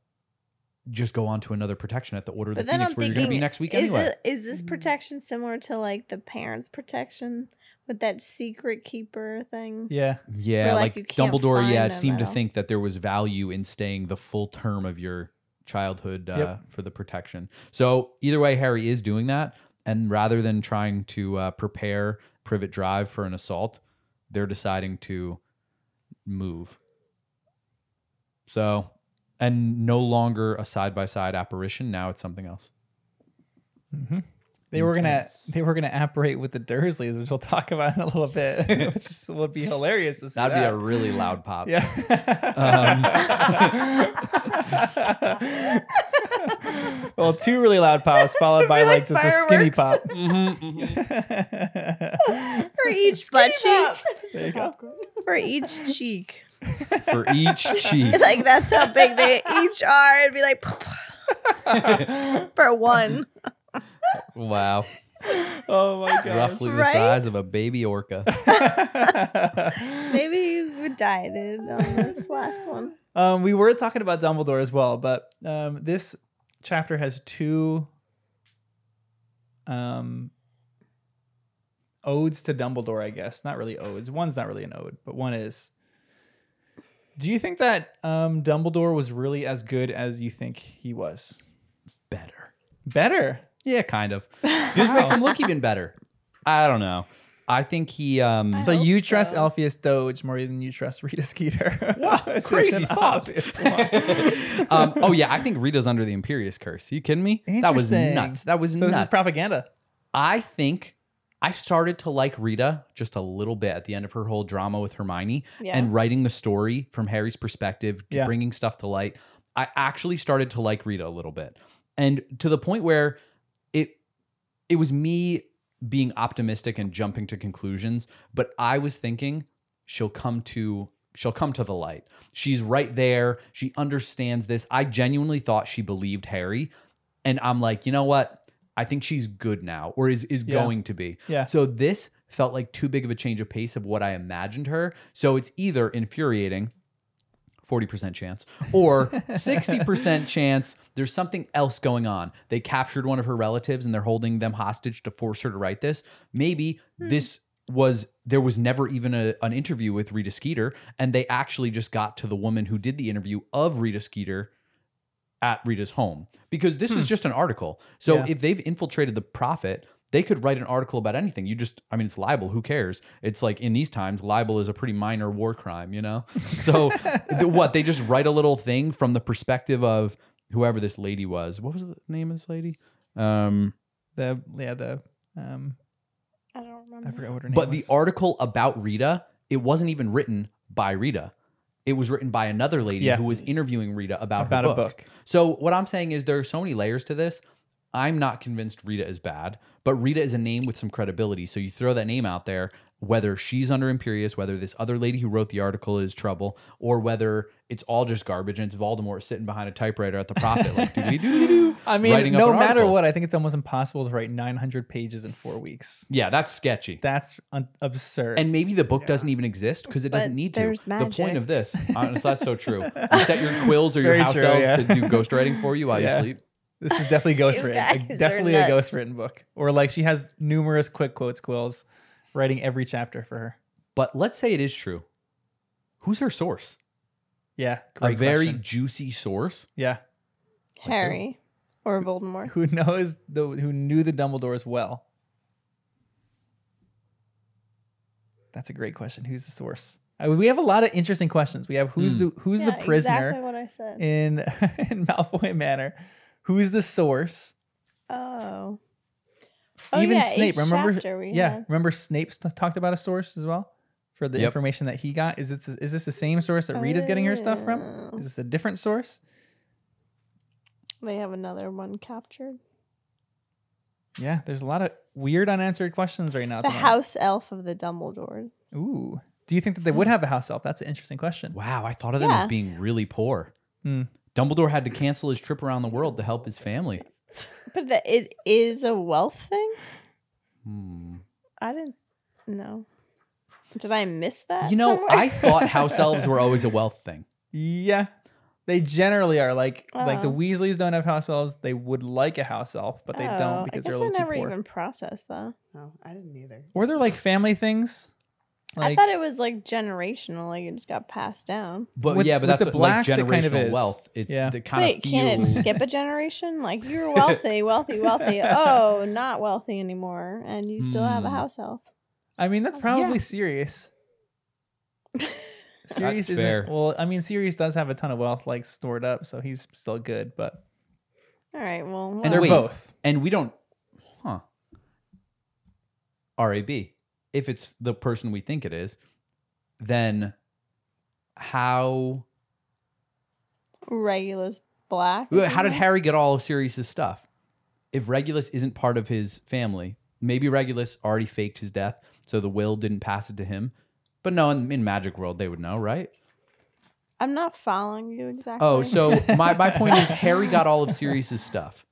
just go on to another protection at the Order of the Phoenix where you're going to be next week anyway.
Is this protection similar to like the parents' protection With that secret keeper thing.
Yeah.
Yeah,
Where,
like
you can't
Dumbledore,
find
it
them
seemed to
at all.
think that there was value in staying the full term of your childhood for the protection. So either way, Harry is doing that. And rather than trying to prepare Privet Drive for an assault, they're deciding to move. So, and no longer a side-by-side apparition. Now it's something else.
Mm-hmm. They were gonna apparate with the Dursleys, which we'll talk about in a little bit, which would be hilarious to see.
That'd be a really loud pop.
Yeah. Well, 2 really loud pops followed by like just
fireworks.
a skinny pop.
For each butt cheek.
There you go.
For each cheek.
For each cheek.
Like that's how big they each are. It'd be like for one.
Wow.
Oh my god.
Roughly the
Right?
size of a baby orca.
Maybe you would die, dude, on this last one.
We were talking about Dumbledore as well, but this chapter has 2 odes to Dumbledore, I guess. Not really odes. One's not really an ode, but one is. Do you think that Dumbledore was really as good as you think he was? Better?
Yeah, kind of. This makes him look even better. I don't know. I think he.
So you trust
so.
Alpheus Doge more than you trust Rita Skeeter.
Wow,
It's
crazy
just an
thought.
obvious one.
Oh yeah, I think Rita's under the Imperious Curse. Are you kidding me? That was
Interesting.
nuts. That was
So
nuts.
this is propaganda.
I think I started to like Rita just a little bit at the end of her whole drama with Hermione
Yeah.
and writing the story from Harry's perspective,
Yeah.
bringing stuff to light. I actually started to like Rita a little bit, and to the point where it was me being optimistic and jumping to conclusions, but I was thinking she'll come to the light. She's right there. She understands this. I genuinely thought she believed Harry, and I'm like, you know what? I think she's good now, or is going to be.
Yeah.
So this felt like too big of a change of pace of what I imagined her. So it's either infuriating, 40% chance, or 60% chance there's something else going on. They captured one of her relatives and they're holding them hostage to force her to write this. Maybe there was never even an interview with Rita Skeeter, and they actually just got to the woman who did the interview of Rita Skeeter at Rita's home, because this is just an article. So
Yeah.
if they've infiltrated the Prophet, they could write an article about anything. It's libel. Who cares? It's like in these times, libel is a pretty minor war crime, you know? So they just write a little thing from the perspective of whoever this lady was. What was the name of this lady?
I don't
I
remember.
forgot what her name
But
was.
the article about Rita, it wasn't even written by Rita. It was written by another lady
Yeah.
who was interviewing Rita about
About
her
a book.
So what I'm saying is there are so many layers to this. I'm not convinced Rita is bad, but Rita is a name with some credibility. So you throw that name out there, whether she's under Imperious, whether this other lady who wrote the article is trouble, or whether it's all just garbage and it's Voldemort sitting behind a typewriter at the Prophet, like doodly-doo-doo-doo,
I mean,
writing up
no
an
matter
article.
what, I think it's almost impossible to write 900 pages in 4 weeks.
Yeah, that's sketchy.
That's absurd.
And maybe the book doesn't even exist because it
But
doesn't need to.
there's
The point
magic.
of this, honestly, that's so true. You set your quills or your
Very
house
true,
elves
yeah.
to do ghostwriting for you while
Yeah.
you sleep.
This is definitely ghostwritten.
guys are
Definitely a
nuts.
ghostwritten book. Or like she has numerous quick quotes quills writing every chapter for her.
But let's say it is true. Who's her source?
Yeah.
A
Great
very
question.
juicy source.
Yeah.
Harry or Voldemort.
Who knew the Dumbledores well? That's a great question. Who's the source? We have a lot of interesting questions. We have who's the prisoner
Exactly what I said.
in in Malfoy Manor? Who's the source?
Oh.
Even
yeah,
Snape.
each
Remember?
chapter we
Yeah.
had.
Remember Snape talked about a source as well for the
Yep.
information that he got. Is this the same source that Rita's getting her stuff from?
Oh.
Is this a different source?
They have another one captured.
Yeah. There's a lot of weird unanswered questions right now. at
The
moment.
house elf of the Dumbledores.
Ooh. Do you think that they would have a house elf? That's an interesting question.
Wow, I thought of them
Yeah.
as being really poor.
Hmm.
Dumbledore had to cancel his trip around the world to help his family.
But it is a wealth thing?
Hmm.
I didn't know. Did I miss that?
You know,
somewhere?
I thought house elves were always a wealth thing.
Yeah. They generally are like the
Oh.
Weasleys don't have house elves. They would like a house elf, but they don't because
I
they're a
guess I
little too
never
poor.
even processed that.
Oh, I didn't either.
Or they're like family things.
I
Like,
thought it was like generational, like it just got passed down.
But
With-
yeah, but
with
that's
the
like
blacks, it
generational
kind of is.
wealth. It's
Yeah.
the kind
Wait,
of
can it
feels.
skip a generation? Like you're wealthy, wealthy, wealthy. Oh, not wealthy anymore, and you still have a house elf.
I mean, that's probably
Yeah.
Sirius. Sirius
That's fair.
isn't. Well, I mean, Sirius does have a ton of wealth like stored up, so he's still good. But
All right, well,
And
they're
wait,
both.
And we don't, RAB. If it's the person we think it is, then how
Regulus Black.
how did Harry get all of Sirius's stuff? If Regulus isn't part of his family, maybe Regulus already faked his death, so the will didn't pass it to him. But no, in Magic World, they would know, right?
I'm not following you exactly.
Oh, so my point is Harry got all of Sirius's stuff.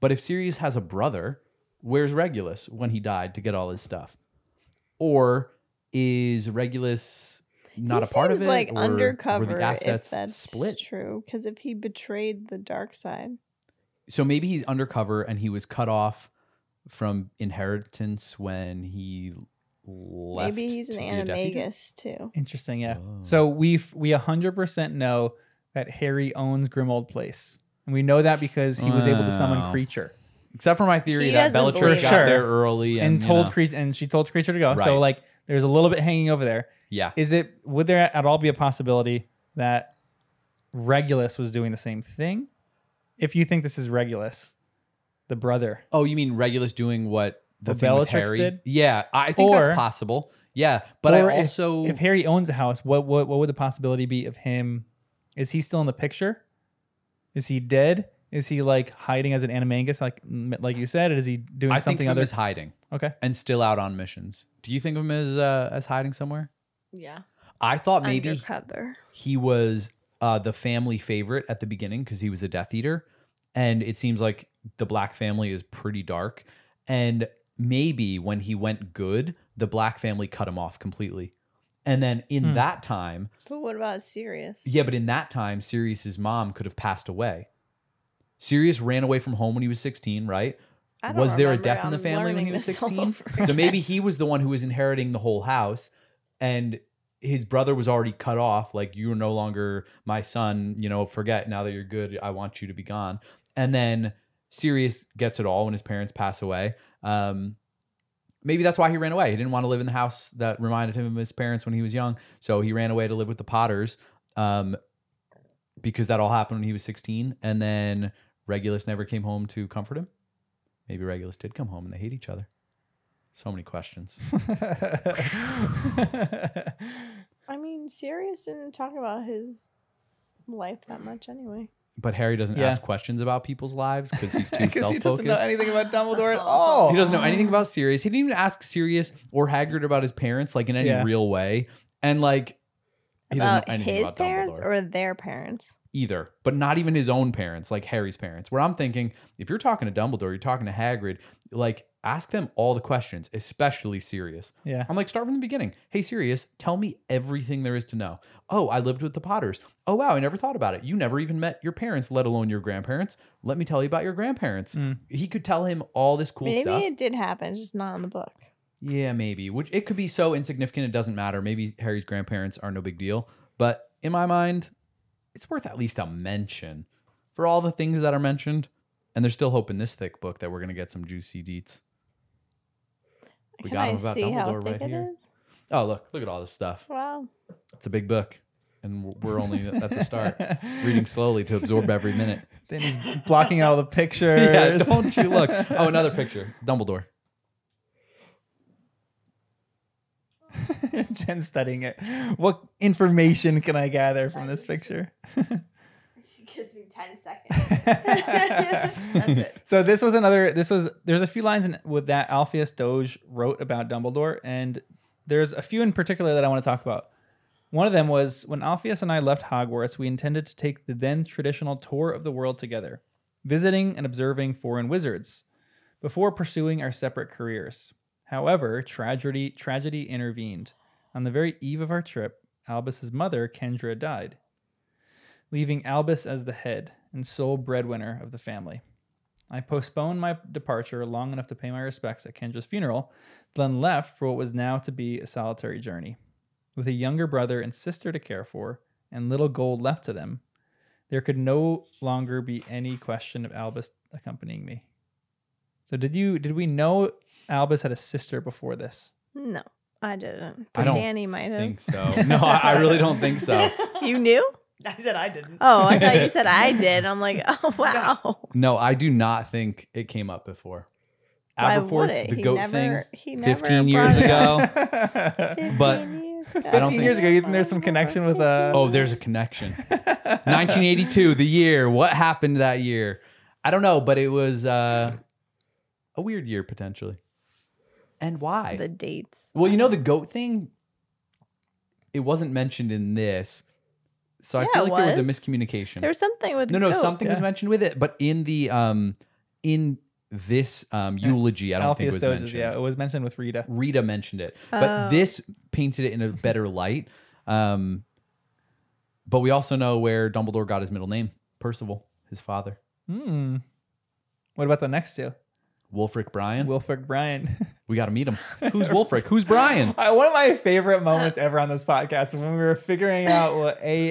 But if Sirius has a brother, where's Regulus when he died to get all his stuff? Or is Regulus not
he
a part of
seems
it?
like
or
undercover.
were the assets
if that's
split?
true, because if he betrayed the dark side,
So maybe he's undercover and he was cut off from inheritance when he left.
maybe he's an
to be a Death Eater?
animagus too.
Interesting, yeah.
Oh.
So we 100% know that Harry owns Grimmauld Place, and we know that because he was able to summon
Wow.
Creature
Except for my theory
He
that
doesn't
Bellatrix
believe
got
it.
there early
and
you
told
know.
Creature, and she told Creature to go. So
Right.
like, there's a little bit hanging over there.
Yeah.
Would there at all be a possibility that Regulus was doing the same thing? If you think this is Regulus, the brother.
Oh, you mean Regulus doing what the
What
thing with
Bellatrix
Harry
did?
Yeah, I think
Or-
that's possible. Yeah, but
Or
I also
if Harry owns a house, what would the possibility be of him? Is he still in the picture? Is he dead? Is he like hiding as an animagus, like you said? Is he doing
I think
something
of him
other?
as hiding
Okay.
and still out on missions. Do you think of him as hiding somewhere?
Yeah,
I thought maybe
undercover.
he was the family favorite at the beginning because he was a Death Eater, and it seems like the Black family is pretty dark. And maybe when he went good, the Black family cut him off completely. And then in that time,
But what about Sirius?
yeah, but in that time, Sirius's mom could have passed away. Sirius ran away from home when he was 16, right?
I don't
Was there a
remember.
death in the
I'm
family when he
learning
was
this all
16?
over
So maybe he was the one who was inheriting the whole house, and his brother was already cut off. Like, you are no longer my son, forget, now that you're good, I want you to be gone. And then Sirius gets it all when his parents pass away. Maybe that's why he ran away. He didn't want to live in the house that reminded him of his parents when he was young. So he ran away to live with the Potters because that all happened when he was 16. And then Regulus never came home to comfort him. Maybe Regulus did come home and they hate each other. So many questions.
I mean, Sirius didn't talk about his life that much anyway.
But Harry doesn't
Yeah.
ask questions about people's lives because he's too
Because he doesn't know
self-focused.
anything about Dumbledore at all.
He doesn't know anything about Sirius. He didn't even ask Sirius or Hagrid about his parents, like in any
Yeah.
real way. And like, he doesn't
About
know anything
his
about
parents
Dumbledore
or their parents?
either. But not even his own parents, like Harry's parents. Where I'm thinking, if you're talking to Dumbledore, you're talking to Hagrid, like ask them all the questions, especially Sirius.
Yeah.
I'm like, start from the beginning. Hey, Sirius, tell me everything there is to know. Oh, I lived with the Potters. Oh, wow, I never thought about it. You never even met your parents, let alone your grandparents. Let me tell you about your grandparents. He could tell him all this cool
Maybe
stuff.
it did happen, just not in the book.
Yeah, maybe. Which it could be so insignificant it doesn't matter. Maybe Harry's grandparents are no big deal. But in my mind, it's worth at least a mention for all the things that are mentioned. And there's still hope in this thick book that we're going to get some juicy deets. We
Can
got
I
him about
see how
Dumbledore
thick
right
it
here.
is?
Oh, look at all this stuff.
Wow.
It's a big book. And we're only at the start, reading slowly to absorb every minute.
Then he's blocking out all the pictures.
Yeah, don't you look. Oh, another picture. Dumbledore.
Jen's studying it. What information can I gather from this picture?
Gives me 10 seconds.
That's it.
So there's a few lines with that Alpheus Doge wrote about Dumbledore, and there's a few in particular that I want to talk about. One of them was, when Alpheus and I left Hogwarts, we intended to take the then traditional tour of the world together, visiting and observing foreign wizards, before pursuing our separate careers. However, tragedy intervened. On the very eve of our trip, Albus's mother, Kendra, died. leaving Albus as the head and sole breadwinner of the family. I postponed my departure long enough to pay my respects at Kendra's funeral, then left for what was now to be a solitary journey. With a younger brother and sister to care for, and little gold left to them, there could no longer be any question of Albus accompanying me. So did we know Albus had a sister before this?
No, I didn't.
I
But
don't
Danny might have.
think so. No, I really don't think so.
You knew?
I said I didn't.
Oh, I thought you said I did. I'm like, oh wow.
No, I do not think it came up before.
Why
Aberforth,
would it?
the
He
goat
never-
thing,
he never
15 years
brought it
ago.
up.
But
15 years
I
ago.
don't
15
think-
years ago, you think there's some connection with
Oh, there's a connection. 1982, the year. What happened that year? I don't know, but it was a weird year potentially. And why?
The dates.
Well, you know the goat thing. It wasn't mentioned in this, so I
Yeah,
feel
it
like there was a
was.
miscommunication.
There was something with
no,
goat.
something was
yeah.
mentioned with it, but in the in this eulogy, I don't think it was
Alpheus
mentioned.
yeah, it was mentioned with Rita.
Rita mentioned it, but this painted it in a better light. But we also know where Dumbledore got his middle name, Percival, his father.
What about the next two?
Wulfric Brian.
Wilfric Brian.
We got to meet him. Who's Wulfric? Who's Brian?
One of my favorite moments ever on this podcast is when we were figuring out what AFPBD.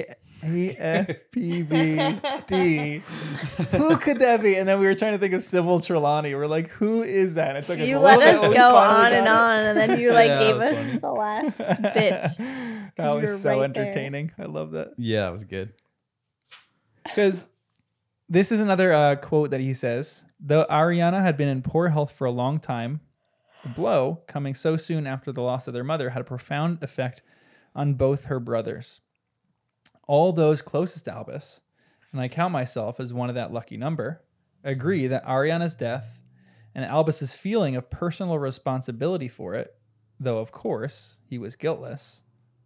Who could that be? And then we were trying to think of Sybil Trelawney. We're like, who is that? And it took us
You
a
let
little bit,
us
but we
go
finally
on and
got
on, and then you like
Yeah,
gave
that was
us
funny.
the last bit.
it. That
we
was
were
so
right there.
entertaining. I love that.
Yeah, that was good.
Because this is another quote that he says. Though Ariana had been in poor health for a long time, the blow, coming so soon after the loss of their mother, had a profound effect on both her brothers. All those closest to Albus, and I count myself as one of that lucky number, agree that Ariana's death and Albus's feeling of personal responsibility for it, though of course he was guiltless,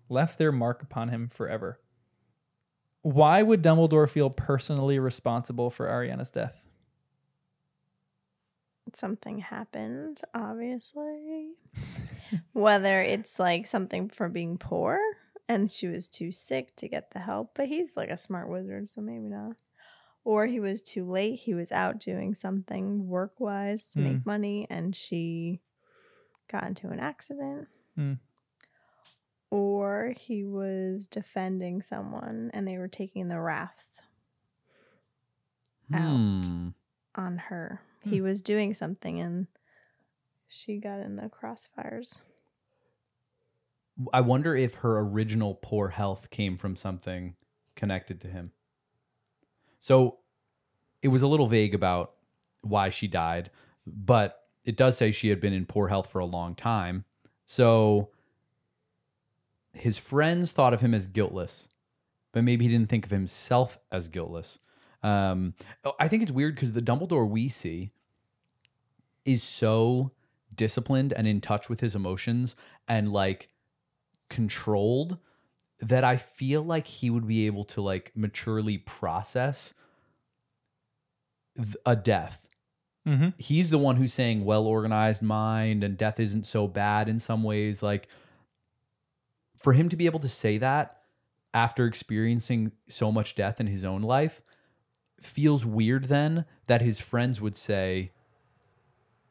left their mark upon him forever. Why would Dumbledore feel personally responsible for Ariana's death?
Something happened, obviously. Whether it's like something for being poor and she was too sick to get the help, but he's like a smart wizard, so maybe not. Or he was too late. He was out doing something work-wise to make money and she got into an accident. Or he was defending someone and they were taking the wrath out on her. He was doing something and she got in the crossfires.
I wonder if her original poor health came from something connected to him. So it was a little vague about why she died, but it does say she had been in poor health for a long time. So his friends thought of him as guiltless, but maybe he didn't think of himself as guiltless. I think it's weird because the Dumbledore we see is so disciplined and in touch with his emotions and like controlled that I feel like he would be able to like maturely process a death. He's the one who's saying well-organized mind and death isn't so bad in some ways. Like for him to be able to say that after experiencing so much death in his own life feels weird then that his friends would say,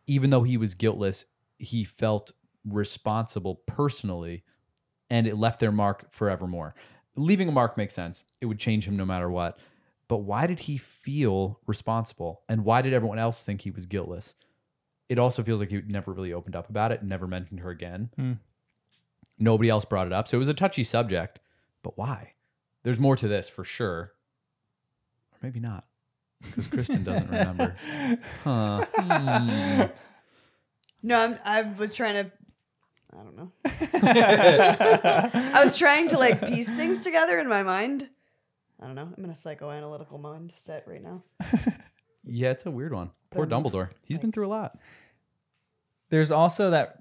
even though he was guiltless, he felt responsible personally and it left their mark forevermore. Leaving a mark makes sense. It would change him no matter what. But why did he feel responsible? And why did everyone else think he was guiltless? It also feels like he never really opened up about it, never mentioned her again. Nobody else brought it up. So it was a touchy subject. But why? There's more to this for sure. Or maybe not. Because Kristen doesn't remember.
No, I was trying to. I don't know. I was trying to like piece things together in my mind. I don't know. I'm in a psychoanalytical mindset right now.
Yeah, it's a weird one. Poor Dumbledore. He's been through a lot.
There's also that,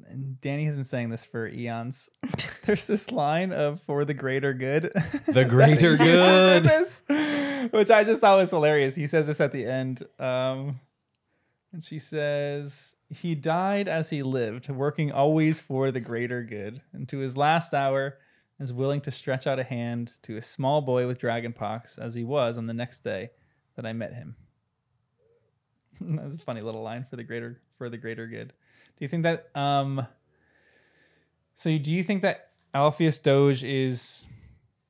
and Danny has been saying this for eons. There's this line of "for the greater good."
The greater
He uses in
good.
this, which I just thought was hilarious. He says this at the end, and she says, "He died as he lived, working always for the greater good, and to his last hour, is willing to stretch out a hand to a small boy with dragonpox as he was on the next day that I met him. That's a funny little line for the greater good. Do you think that so do you think that Alpheus Doge is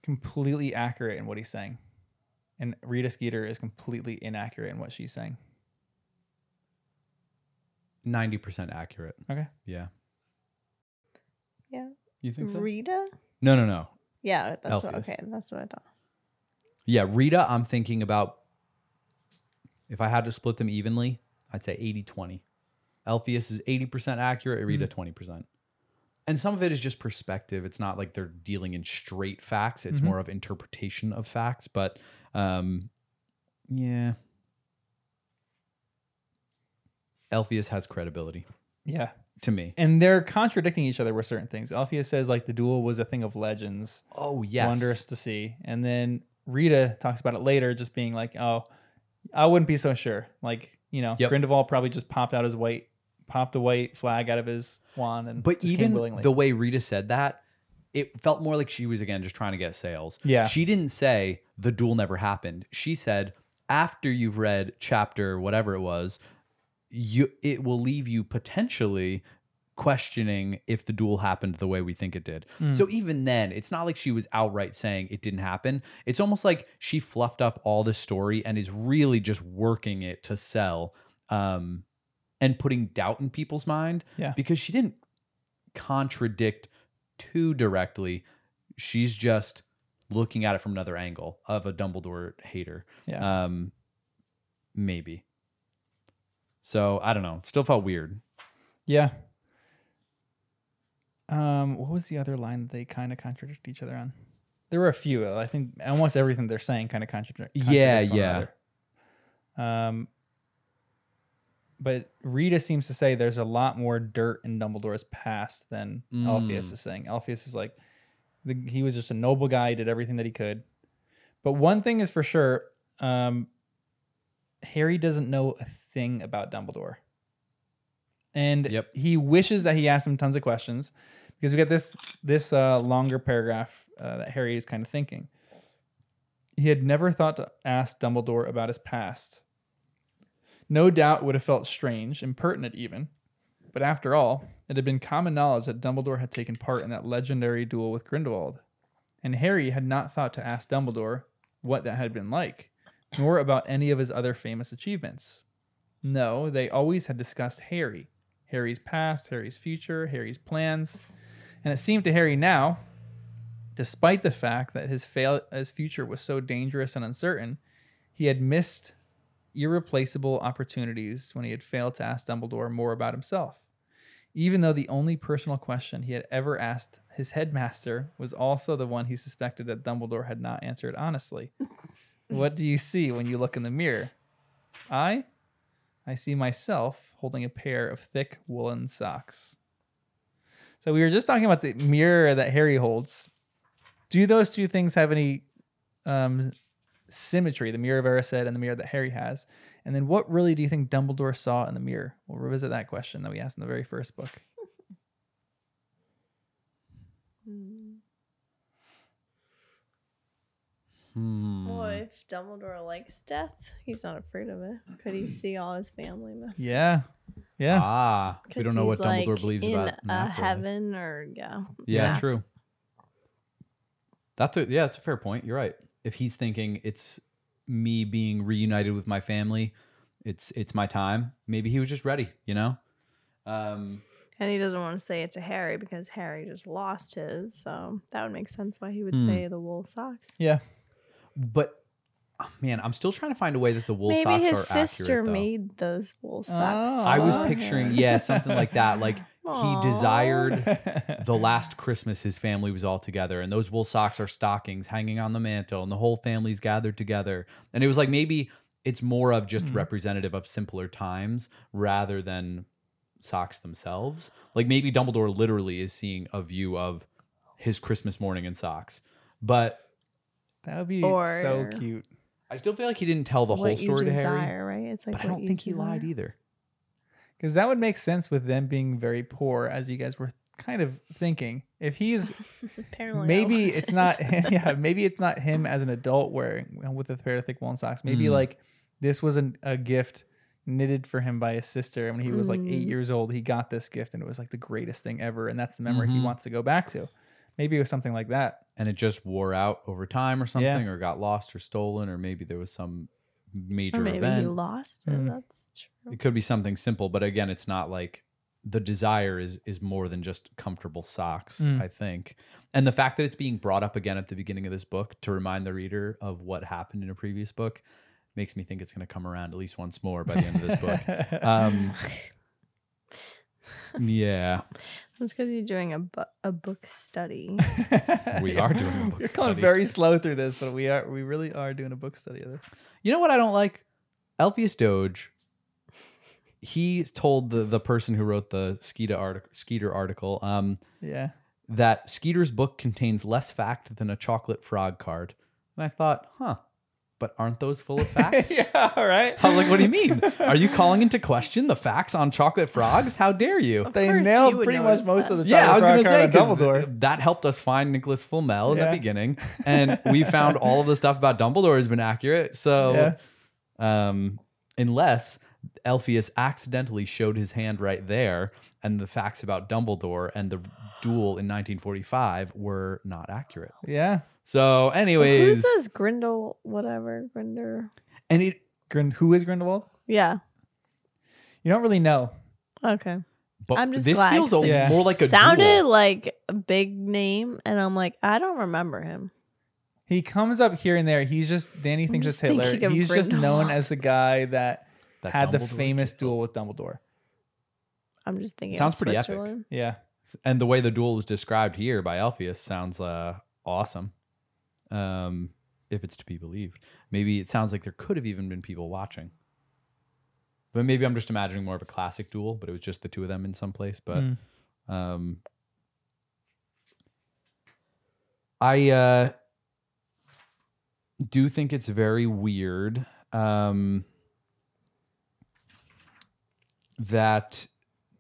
completely accurate in what he's saying, and Rita Skeeter is completely inaccurate in what she's saying?
90% accurate.
Okay.
Yeah.
Yeah.
You think so?
Rita?
No.
Yeah, that's what,
Alpheus.
okay. That's what I thought.
Yeah, Rita, I'm thinking about, if I had to split them evenly, I'd say 80-20. Alpheus is 80% accurate, Rita 20%. And some of it is just perspective. It's not like they're dealing in straight facts. It's more of interpretation of facts. But yeah. Alpheus has credibility.
Yeah.
To me.
And they're contradicting each other with certain things. Alpheus says like the duel was a thing of legends.
Oh, yes.
Wondrous to see. And then Rita talks about it later, just being like, oh, I wouldn't be so sure. Like, you know, Grindelwald probably just popped a white flag out of his wand. And
but
just
even
came willingly.
the way Rita said that, it felt more like she was, again, just trying to get sales.
Yeah.
She didn't say the duel never happened. She said, after you've read chapter whatever it was, it will leave you potentially questioning if the duel happened the way we think it did. So even then, it's not like she was outright saying it didn't happen. It's almost like she fluffed up all this story and is really just working it to sell and putting doubt in people's mind.
Yeah.
Because she didn't contradict too directly. She's just looking at it from another angle of a Dumbledore hater.
Yeah.
Maybe. So I don't know. It still felt weird.
Yeah. What was the other line that they kind of contradict each other on? There were a few. I think almost everything they're saying kind of contradicts one another. But Rita seems to say there's a lot more dirt in Dumbledore's past than Alpheus is saying. Alpheus is like, he was just a noble guy, did everything that he could. But one thing is for sure, Harry doesn't know a thing about Dumbledore. And he wishes that he asked him tons of questions, because we get this longer paragraph that Harry is kind of thinking. He had never thought to ask Dumbledore about his past. No doubt would have felt strange, impertinent even. But after all, it had been common knowledge that Dumbledore had taken part in that legendary duel with Grindelwald. And Harry had not thought to ask Dumbledore what that had been like, nor about any of his other famous achievements. No, they always had discussed Harry. Harry's past, Harry's future, Harry's plans. And it seemed to Harry now, despite the fact that his future was so dangerous and uncertain, he had missed irreplaceable opportunities when he had failed to ask Dumbledore more about himself. Even though the only personal question he had ever asked his headmaster was also the one he suspected that Dumbledore had not answered honestly. What do you see when you look in the mirror? I see myself holding a pair of thick woolen socks. So we were just talking about the mirror that Harry holds. Do those two things have any symmetry, the mirror of Erised and the mirror that Harry has? And then what really do you think Dumbledore saw in the mirror? We'll revisit that question that we asked in the very first book.
Well, if Dumbledore likes death, he's not afraid of it. Could he see all his family members?
Yeah. Yeah.
Ah, we don't know what Dumbledore
like
believes
in
about an
a
afterlife.
heaven or
Yeah, true. That's a fair point. You're right. If he's thinking it's me being reunited with my family, it's my time. Maybe he was just ready, you know?
And he doesn't want to say it to Harry because Harry just lost his. So that would make sense why he would say the wool socks.
Yeah.
But man, I'm still trying to find a way that the wool
Maybe
socks
his
are
sister
accurate, though.
made those wool socks.
Oh.
I was picturing, something like that. Like he desired the last Christmas his family was all together, and those wool socks are stockings hanging on the mantle, and the whole family's gathered together. And it was like maybe it's more of just representative of simpler times rather than socks themselves. Like maybe Dumbledore literally is seeing a view of his Christmas morning in socks. But
that would be so cute.
I still feel like he didn't tell the whole story to Harry.
Right? It's like
but I don't think he lied either.
Because that would make sense with them being very poor, as you guys were kind of thinking if he's
Apparently,
maybe
I
it's
wasn't.
not maybe it's not him as an adult wearing with a pair of thick woolen socks. Maybe like this was a gift knitted for him by his sister, and when he was like 8 years old, he got this gift, and it was like the greatest thing ever, and that's the memory he wants to go back to. Maybe it was something like that,
and it just wore out over time or something, or got lost or stolen, or maybe there was some major
Or maybe
event.
he lost it. That's true.
It could be something simple, but again, it's not like the desire is more than just comfortable socks, I think. And the fact that it's being brought up again at the beginning of this book to remind the reader of what happened in a previous book makes me think it's going to come around at least once more by the end of this book. Yeah.
That's because you're doing a book study.
We are doing a book
You're
study.
going very slow through this, but we really are doing a book study of this.
You know what I don't like? Elphius Doge. He told the person who wrote the Skeeter article
Yeah.
that Skeeter's book contains less fact than a chocolate frog card. And I thought, but aren't those full of facts?
Yeah, all right.
I was like, what do you mean? Are you calling into question the facts on chocolate frogs? How dare you?
They
course
nailed
you would
pretty much
notice
most
that.
of the
Yeah, I was
chocolate
going to
frog
say,
card on
'cause
Dumbledore.
that helped us find Nicholas Flamel in the
Yeah.
beginning. And we found all of the stuff about Dumbledore has been accurate. So unless Elphius accidentally showed his hand right there and the facts about Dumbledore and the duel in 1945 were not accurate.
Yeah.
So anyways.
Who's this Grindel? Whatever Grinder.
And it,
Who is Grindelwald?
Yeah.
You don't really know.
Okay.
but
I'm just
this
glad,
feels
'cause
it
more like a
Sounded
duel.
like a big name, and I'm like, I don't remember him.
He comes up here and there. He's just Danny thinks it's
just
Hitler.
thinking of
He's just known
Grindelwald.
as the guy that had the
Dumbledore
famous
killed.
duel with Dumbledore.
I'm just thinking.
Sounds
of
pretty epic.
Switzerland.
Yeah.
And the way the duel was described here by Elphius sounds awesome. If it's to be believed. Maybe it sounds like there could have even been people watching. But maybe I'm just imagining more of a classic duel, but it was just the two of them in some place. But I do think it's very weird that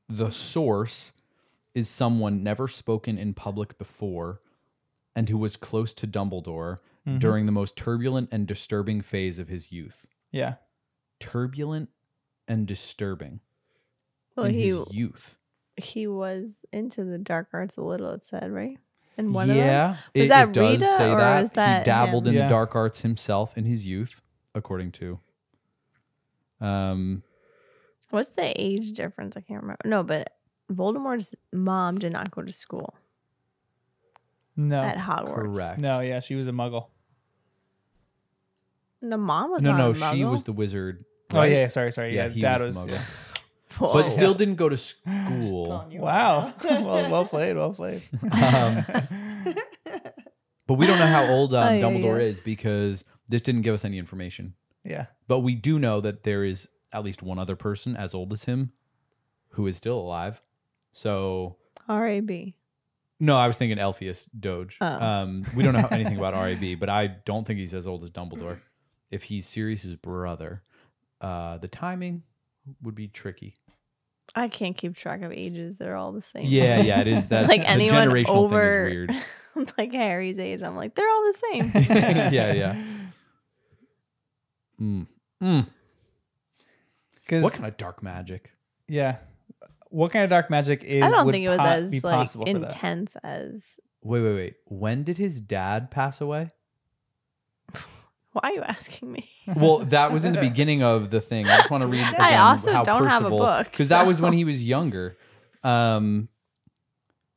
the source is someone never spoken in public before and who was close to Dumbledore during the most turbulent and disturbing phase of his youth.
Yeah.
Turbulent and disturbing
Well,
in
he
his youth.
he was into the dark arts a little. It said right. And one
Yeah,
of them was
it
that
does
Rita
say
or
that.
was that
He dabbled
him?
in
Yeah.
the dark arts himself in his youth, according to.
What's the age difference? I can't remember. No, but Voldemort's mom did not go to school
No.
at Hogwarts.
Correct.
No, yeah, she was a muggle.
The mom was
No,
not
no,
a
she
muggle.
was the wizard.
Oh
right?
yeah, sorry. Yeah,
he
dad
was
was.
the muggle.
Whoa.
But still didn't go to school.
Calling you
Wow.
out.
well played. Well played.
But we don't know how old
yeah,
Dumbledore
yeah.
is because this didn't give us any information.
Yeah.
But we do know that there is at least one other person as old as him who is still alive. So,
RAB.
no, I was thinking Elphius Doge.
Oh.
We don't know anything about RAB, but I don't think he's as old as Dumbledore. If he's Sirius's brother, the timing would be tricky.
I can't keep track of ages. They're all the same.
Yeah, it is that
Like
the
anyone
generational
over
thing is weird.
like Harry's age, I'm like, they're all the same.
Yeah.
Because
What kind of dark magic?
yeah, what kind of dark magic is?
I don't
would
think it was
be
as like
possible for that?
intense as.
Wait. When did his dad pass away?
Why are you asking me?
Well, that was in the beginning of the thing. I just want to read again
I also
how
don't have a
Percival,
book,
because that was
so-
when he was younger.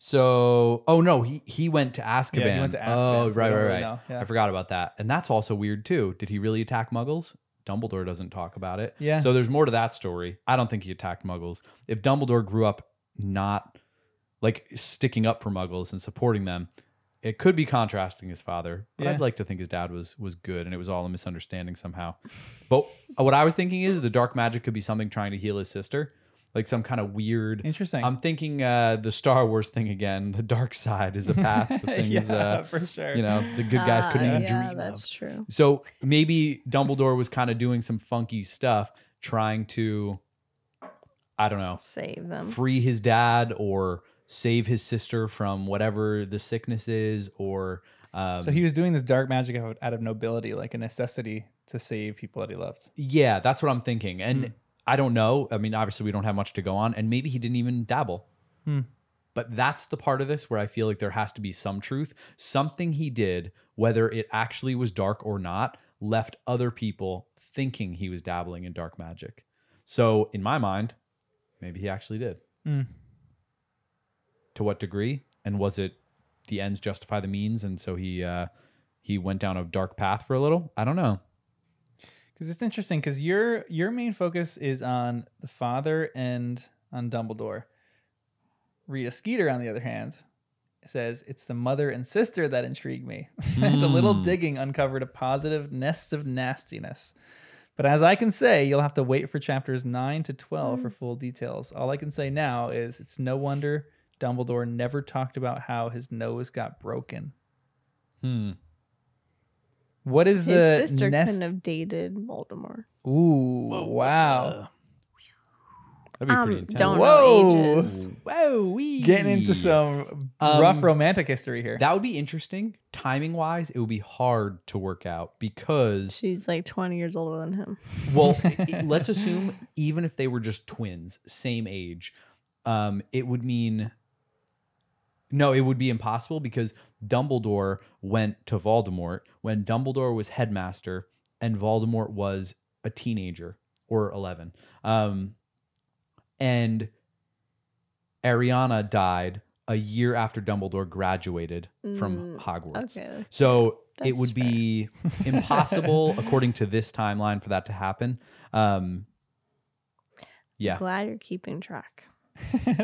So, oh no, he went to Azkaban.
Yeah, he went to Azkaban,
Oh,
so we
right.
don't really know. Yeah.
I forgot about that, and that's also weird too. Did he really attack Muggles? Dumbledore doesn't talk about it.
Yeah.
So there's more to that story. I don't think he attacked Muggles. If Dumbledore grew up not like sticking up for Muggles and supporting them, it could be contrasting his father. But
Yeah.
I'd like to think his dad was good and it was all a misunderstanding somehow. But what I was thinking is the dark magic could be something trying to heal his sister. Like some kind of weird.
Interesting.
I'm thinking the Star Wars thing again. The dark side is a path to things.
Yeah, for sure.
You know, the good guys couldn't even
yeah,
dream
that's
of.
true.
So maybe Dumbledore was kind of doing some funky stuff, trying to, I don't know,
Save them.
free his dad or save his sister from whatever the sickness is, or
So he was doing this dark magic out of nobility, like a necessity to save people that he loved.
yeah, that's what I'm thinking. And I don't know. I mean, obviously we don't have much to go on, and maybe he didn't even dabble. But that's the part of this where I feel like there has to be some truth. Something he did, whether it actually was dark or not, left other people thinking he was dabbling in dark magic. So in my mind, maybe he actually did. To what degree? And was it the ends justify the means? And so he went down a dark path for a little? I don't know.
Because it's interesting, because your main focus is on the father and on Dumbledore. Rita Skeeter, on the other hand, says it's the mother and sister that intrigue me. And a little digging uncovered a positive nest of nastiness. But as I can say, you'll have to wait for chapters 9 to 12 for full details. All I can say now is it's no wonder Dumbledore never talked about how his nose got broken. What is the
His sister
nest?
couldn't have dated Voldemort.
Ooh, wow.
That'd be pretty intense.
Don't
Whoa.
know ages.
Whoa,
Getting into some rough romantic history here.
That would be interesting. Timing wise, it would be hard to work out because,
She's like 20 years older than him.
well, let's assume even if they were just twins, same age, it would mean, no, it would be impossible because Dumbledore went to Voldemort when Dumbledore was headmaster and Voldemort was a teenager or 11. And Ariana died a year after Dumbledore graduated from Hogwarts.
Okay.
So it
That's
would be impossible, according to this timeline, for that to happen. Yeah.
Glad you're keeping track.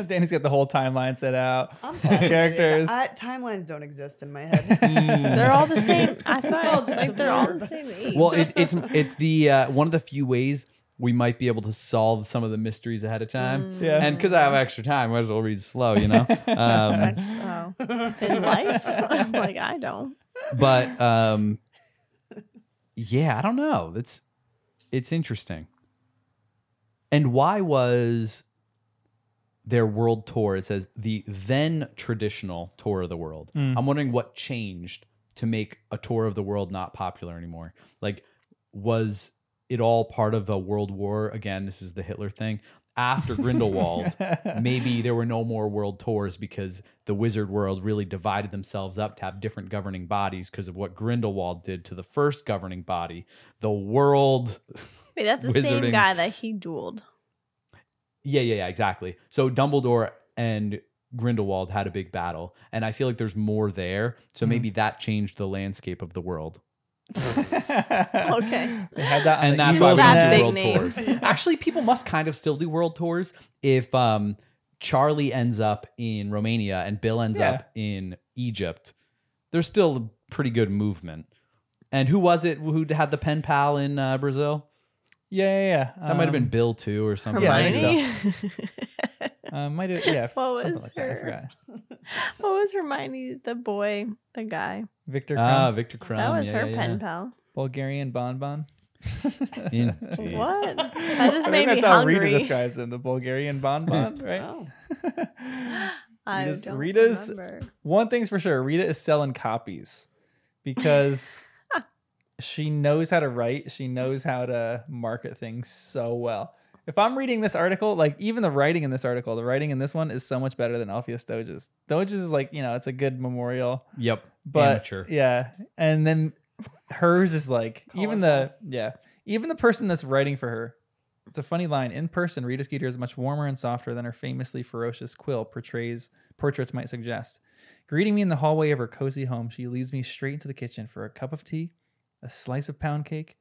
Danny's got the whole timeline set out.
I'm fascinated.
Characters.
Timelines don't exist in my head.
They're all the same. That's why I
All
was
just
like
a
they're all
blur.
the same age.
Well, it's the one of the few ways we might be able to solve some of the mysteries ahead of time.
Yeah.
And because I have extra time, might as well read slow, you know?
Oh. In life? I'm like, I don't.
But yeah, I don't know. It's interesting. And why was their world tour, it says the then traditional tour of the world. I'm wondering what changed to make a tour of the world not popular anymore. Like, was it all part of a world war? Again, this is the Hitler thing. After Grindelwald, maybe there were no more world tours because the wizard world really divided themselves up to have different governing bodies because of what Grindelwald did to the first governing body. The world...
Wait, that's the same
Wizarding.
guy that he dueled.
Yeah, exactly. So Dumbledore and Grindelwald had a big battle, and I feel like there's more there. So maybe that changed the landscape of the world.
Okay.
They had that, on
And
the
that's
Just
why we
that
don't do
big
world
name.
tours. Actually, people must kind of still do world tours if Charlie ends up in Romania and Bill ends up in Egypt. There's still a pretty good movement. And who was it who had the pen pal in Brazil?
Yeah.
That might have been Bill too, or something.
Yeah, I
Hermione.
think might have, yeah.
What
something
was
like that. I
her-
forgot.
What was Hermione? The boy, the guy.
Victor
Ah,
Crumb,
Victor Crumb.
That was
yeah,
her
yeah.
pen pal.
Bulgarian bonbon.
Indeed.
What? That just
I
made
think
me
that's how Rita
hungry.
describes him, the Bulgarian bonbon, right?
Oh.
I
Rita's-
don't
Rita's-
remember.
One thing's for sure, Rita is selling copies because she knows how to write. She knows how to market things so well. If I'm reading this article, like even the writing in this article, the writing in this one is so much better than Alpheus Doge's. Doge's is like, it's a good memorial.
Yep.
But
Amateur.
yeah. And then hers is like, even the person that's writing for her. It's a funny line. In person, Rita Skeeter is much warmer and softer than her famously ferocious quill portraits might suggest. Greeting me in the hallway of her cozy home, she leads me straight into the kitchen for a cup of tea, a slice of pound cake,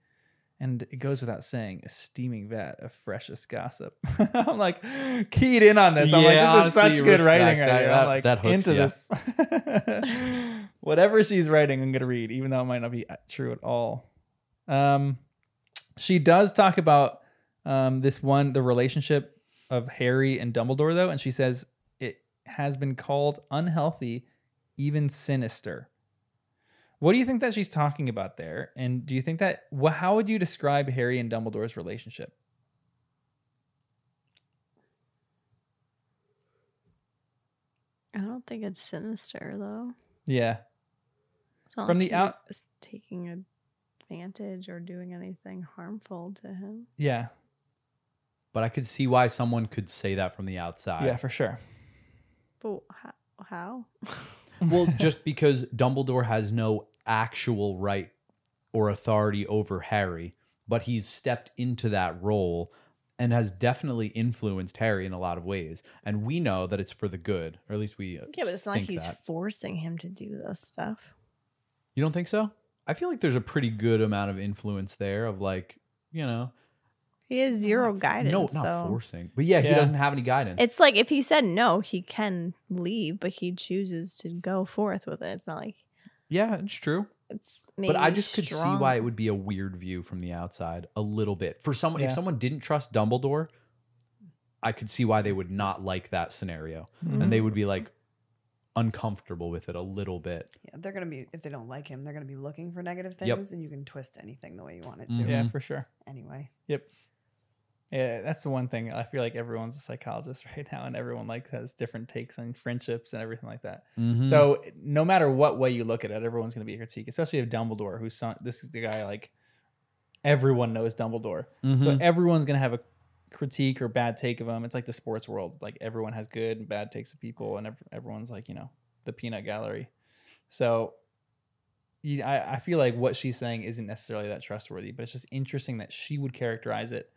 and it goes without saying, a steaming vat of freshest gossip. I'm like keyed in on this. I'm like,
Yeah,
this is
honestly,
such good
respect
writing right
that.
here. I'm like
That hooks
into
ya.
this. Whatever she's writing, I'm gonna read, even though it might not be true at all. She does talk about the relationship of Harry and Dumbledore, though, and she says it has been called unhealthy, even sinister. What do you think that she's talking about there? And do you think that, how would you describe Harry and Dumbledore's relationship?
don't think it's sinister though.
Yeah.
It's not
From
like
the out-
he is taking advantage or doing anything harmful to him.
Yeah.
But I could see why someone could say that from the outside.
Yeah, for sure.
But how?
Well, just because Dumbledore has no actual right or authority over Harry, but he's stepped into that role and has definitely influenced Harry in a lot of ways. And we know that it's for the good, or at least we
Yeah, but it's not like
think
he's
that.
forcing him to do this stuff.
You don't think so? I feel like there's a pretty good amount of influence there of like, you know.
He has zero guidance.
No, not
so.
forcing. But yeah, he
Yeah.
doesn't have any guidance.
It's like if he said no, he can leave, but he chooses to go forth with it. It's not like
yeah, it's true.
it's maybe
But I just could see
strong.
why it would be a weird view from the outside a little bit. For someone, if
Yeah.
someone didn't trust Dumbledore, I could see why they would not like that scenario. And they would be like uncomfortable with it a little bit.
Yeah, they're gonna be, if they don't like him, they're gonna be looking for negative things, and you can twist anything the way you want it to.
Mhm.
Yeah, for sure.
Anyway,
Yep. Yeah, that's the one thing. I feel like everyone's a psychologist right now, and everyone like has different takes on friendships and everything like that.
Mhm.
So no matter what way you look at it, everyone's going to be a critique, especially of Dumbledore, this is the guy like everyone knows Dumbledore. So
Mhm.
everyone's going to have a critique or bad take of him. It's like the sports world. Like everyone has good and bad takes of people, and everyone's like, the peanut gallery. So I feel like what she's saying isn't necessarily that trustworthy, but it's just interesting that she would characterize it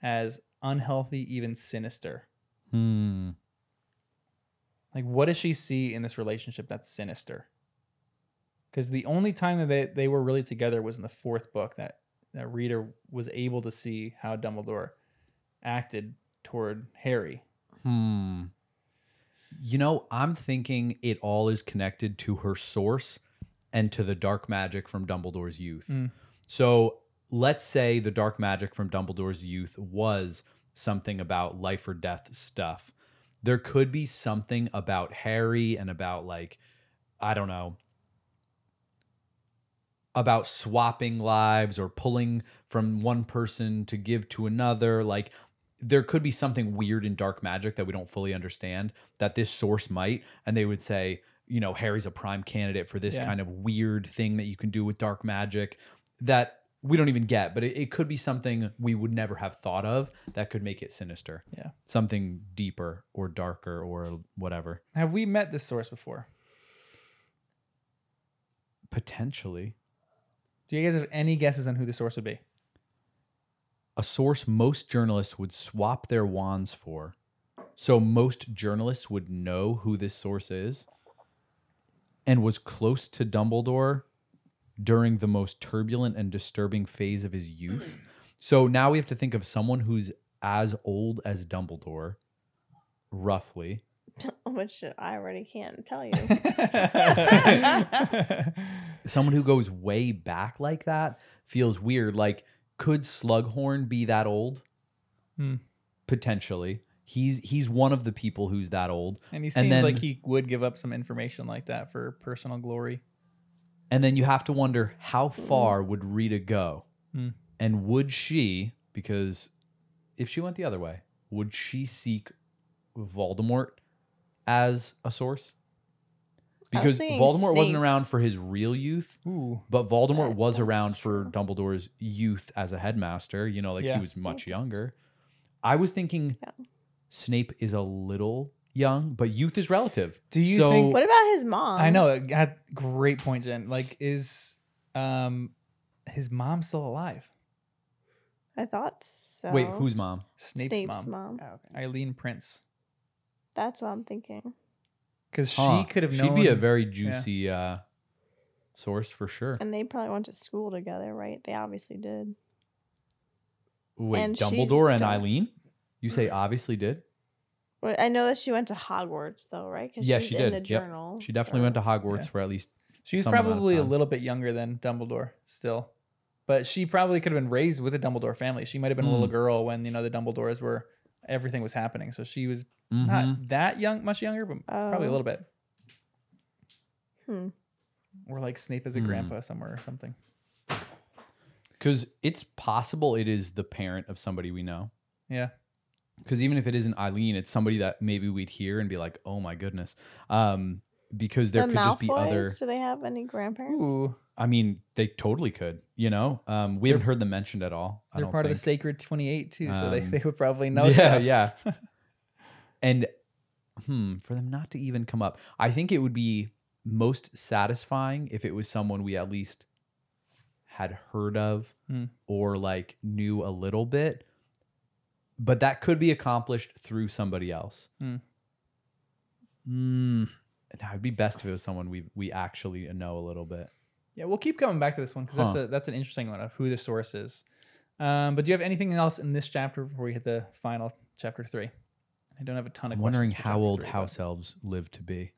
as unhealthy, even sinister.
Hmm.
Like, what does she see in this relationship that's sinister? Because the only time that they were really together was in the fourth book that reader was able to see how Dumbledore acted toward Harry.
I'm thinking it all is connected to her source and to the dark magic from Dumbledore's youth. So let's say the dark magic from Dumbledore's youth was something about life or death stuff. There could be something about Harry and about like, I don't know, about swapping lives or pulling from one person to give to another. Like there could be something weird in dark magic that we don't fully understand that this source might. And they would say, Harry's a prime candidate for this kind of weird thing that you can do with dark magic that we don't even get, but it could be something we would never have thought of that could make it sinister.
Yeah.
Something deeper or darker or whatever.
Have we met this source before?
Potentially.
Do you guys have any guesses on who the source would be?
A source most journalists would swap their wands for. So most journalists would know who this source is and was close to Dumbledore during the most turbulent and disturbing phase of his youth. So now we have to think of someone who's as old as Dumbledore, roughly.
Which I already can't tell you.
Someone who goes way back like that feels weird. Like, could Slughorn be that old? Potentially. He's one of the people who's that old.
And he seems like he would give up some information like that for personal glory.
And then you have to wonder, how far would Rita go? And would she, because if she went the other way, would she seek Voldemort as a source? Because Voldemort wasn't around for his real youth, but Voldemort was around for Dumbledore's youth as a headmaster. He was much younger. I was thinking Snape is a little young, but youth is relative.
Do you think?
What about his mom?
I know. Great point, Jen. Like, is his mom still alive?
I thought so.
Wait, whose mom?
Snape's mom.
oh, okay.
Eileen Prince.
That's what I'm thinking.
Because she could have known.
She'd be a very juicy source for sure.
And they probably went to school together, right? They obviously did.
Wait,
and she's
Dumbledore and
dark.
Eileen? You say obviously did?
Well, I know that she went to Hogwarts, though, right? Because
Yeah,
she's
she
in
did.
the
Yep.
journal.
She definitely went to Hogwarts
Yeah.
for at least
She's
some amount of
probably a
time.
little bit younger than Dumbledore still. But she probably could have been raised with a Dumbledore family. She might have been a little girl when, the Dumbledores were, everything was happening. So she was not that young, much younger, but probably a little bit. Or like Snape as a grandpa somewhere or something.
Because it's possible it is the parent of somebody we know.
Yeah.
because even if it isn't Eileen, it's somebody that maybe we'd hear and be like, oh my goodness. Because there
The
could just be other.
Malfoys, do they have any grandparents?
Ooh,
I mean, they totally could, you know? We haven't heard them mentioned at all. I
they're
don't
part of the
think.
Sacred 28 too, so they
Um,
would probably know
Yeah,
stuff.
yeah. And for them not to even come up, I think it would be most satisfying if it was someone we at least had heard of or like knew a little bit. But that could be accomplished through somebody else. Now, it'd be best if it was someone we actually know a little bit.
Yeah, we'll keep coming back to this one because that's an interesting one of who the source is. But do you have anything else in this chapter before we hit the final chapter 3? I don't have a ton of
I'm
questions.
wondering
for
how
chapter
old
3,
house elves live to be.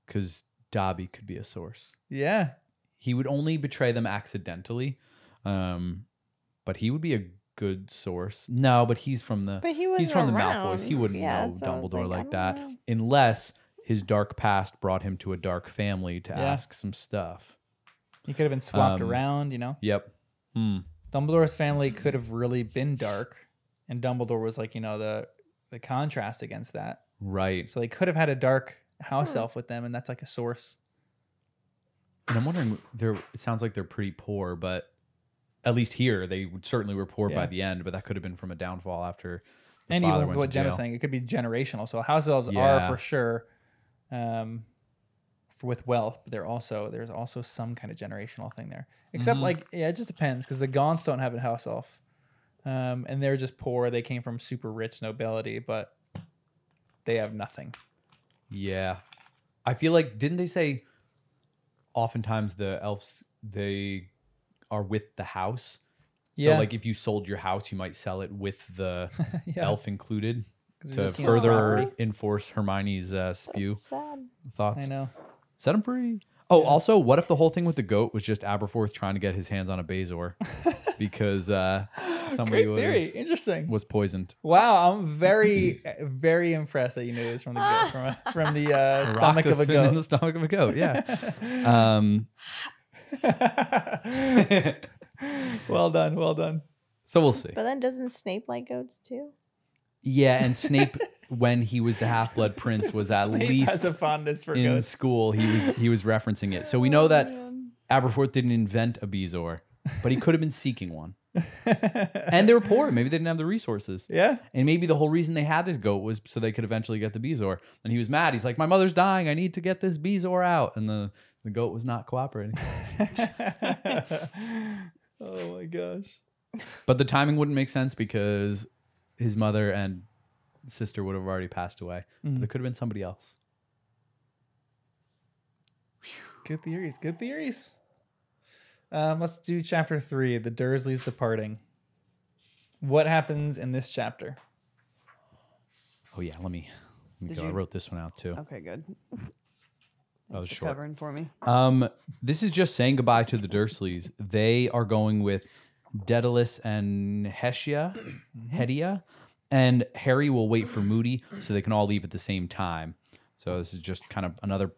Because Dobby could be a source.
Yeah.
He would only betray them accidentally. But he would be a good source. No, but he's from the
But
he's from the
around.
Malfoys. He wouldn't
Yeah,
know
so I was
Dumbledore
I
like
don't
that
know.
unless his dark past brought him to a dark family to ask some stuff.
He could have been swapped around, you know?
Yep.
Dumbledore's family could have really been dark, and Dumbledore was like, you know, the contrast against that.
Right.
So they could have had a dark house elf with them, and that's like a source.
And I'm wondering, it sounds like they're pretty poor, but at least here they certainly were poor by the end. But that could have been from a downfall after. The
And
father
even
went
what
to
Jenn was
jail.
saying, it could be generational. So house elves are
Yeah.
for sure with wealth, but there's also some kind of generational thing there. Except it just depends because the Gaunts don't have a house elf, and they're just poor. They came from super rich nobility, but they have nothing.
Yeah, I feel like didn't they say? Oftentimes the elves they are with the house. So
Yeah.
like if you sold your house, you might sell it with the
Yeah.
elf included
'Cause
to
they're just seen as
further
property.
enforce Hermione's spew
Sad.
thoughts.
I know.
Set him free. Oh, also, what if the whole thing with the goat was just Aberforth trying to get his hands on a Bazor because somebody
Great theory. Interesting.
was poisoned?
Wow, I'm very, very impressed that you knew this from the from the
A rock
stomach of a
that's been in
goat.
the stomach of a goat. Yeah.
Well done. Well done.
So we'll see.
But then doesn't Snape like goats too?
Yeah, and Snape, when he was the Half-Blood Prince, was at
Snape
least
has a fondness for
in
goats.
school. He was referencing it. So we know that Aberforth didn't invent a Bezoar, but he could have been seeking one. And they were poor. Maybe they didn't have the resources.
Yeah.
And maybe the whole reason they had this goat was so they could eventually get the Bezoar. And he was mad. He's like, my mother's dying. I need to get this Bezoar out. And the goat was not cooperating.
Oh my gosh.
But the timing wouldn't make sense because his mother and sister would have already passed away. But there could have been somebody else.
Good theories. Good theories. Let's do chapter 3, the Dursleys departing. What happens in this chapter?
Oh, yeah. Let me
Did
go. I
you-
wrote this one out too.
Okay, good.
That was
Thanks for
short.
covering for me.
This is just saying goodbye to the Dursleys. They are going with Daedalus and Hetia, and Harry will wait for Moody so they can all leave at the same time. So this is just kind of another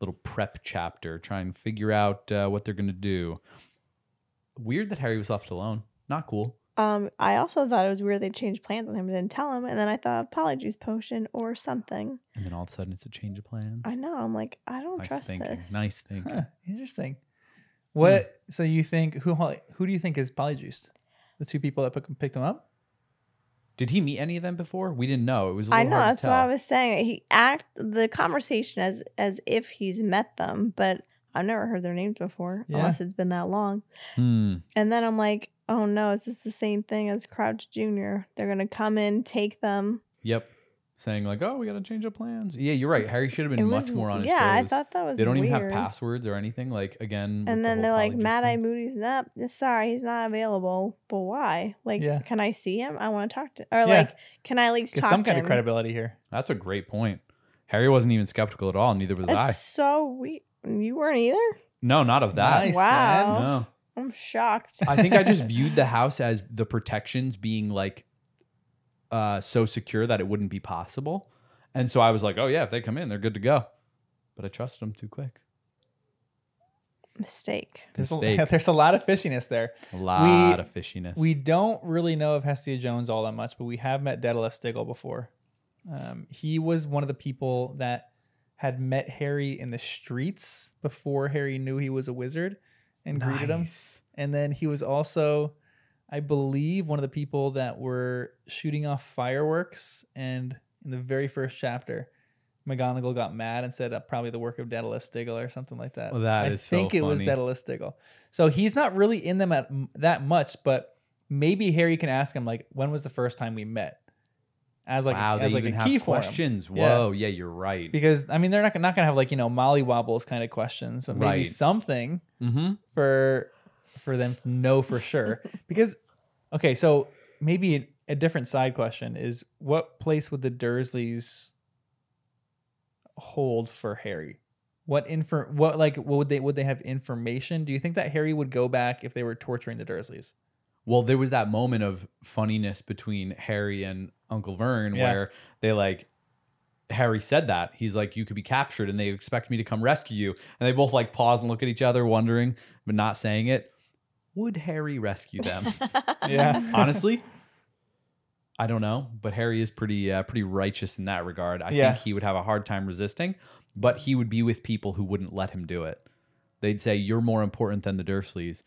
little prep chapter, trying to figure out what they're going to do. Weird that Harry was left alone. Not cool.
I also thought it was weird they changed plans on him and didn't tell him, and then I thought polyjuice potion or something.
And then all of a sudden it's a change of plans.
I know. I'm like, I don't
Nice
trust
thinking.
this.
Nice thinking.
Huh, interesting. What? So you think who do you think is polyjuiced? The two people that picked him up?
Did he meet any of them before? We didn't know. It was a
I
little
know.
hard
That's
to
what
tell.
I was saying. He act the conversation as if he's met them, but I've never heard their names before,
Yeah.
unless it's been that long. And then I'm like, oh no, is this the same thing as Crouch Jr.? They're gonna come in, take them.
Yep. Saying like, oh, we got to change up plans. Yeah, you're right. Harry should have been
It
much
was-
more on his
yeah, I
toes.
thought that was
They don't even have
weird.
passwords or anything. Like, again. with
And
the
then
whole
they're like,
Polyjuice
Mad Eye
thing.
Moody's not. Sorry, he's not available. But why? Like,
Yeah.
can I see him? I want to talk to. Or like, can I at least
Get
talk
some
to
kind
him?
of credibility here.
That's a great point. Harry wasn't even skeptical at all. Neither was I.
It's so weird. You weren't either.
No, not of that.
Nice,
Wow.
man.
No.
I'm shocked.
I think I just viewed the house as the protections being like so secure that it wouldn't be possible. And so I was like, oh, yeah, if they come in, they're good to go. But I trusted them too quick.
Mistake.
Mistake.
There's a lot of fishiness there.
A lot of fishiness.
We don't really know of Hestia Jones all that much, but we have met Daedalus Diggle before. He was one of the people that had met Harry in the streets before Harry knew he was a wizard and greeted him. And then he was also, I believe, one of the people that were shooting off fireworks. And in the very first chapter, McGonagall got mad and said probably the work of Daedalus Diggle or something like that.
Well, I
think it was Daedalus Diggle. So he's not really in them that much, but maybe Harry can ask him, like, when was the first time we met? As like,
wow,
as
they
like
even
a key
have
for him.
questions. Whoa, yeah, you're right.
Because, I mean, they're not going to have like, Molly Wobbles kind of questions, but maybe something for them to know for sure. Because, okay, so maybe a different side question is, what place would the Dursleys hold for Harry? Would they have information? Do you think that Harry would go back if they were torturing the Dursleys?
Well, there was that moment of funniness between Harry and Uncle Vern where they Harry said that. He's like, you could be captured and they expect me to come rescue you. And they both like pause and look at each other wondering, but not saying it. Would Harry rescue them?
Yeah.
Honestly, I don't know, but Harry is pretty righteous in that regard. I think he would have a hard time resisting, but he would be with people who wouldn't let him do it. They'd say, you're more important than the Dursleys.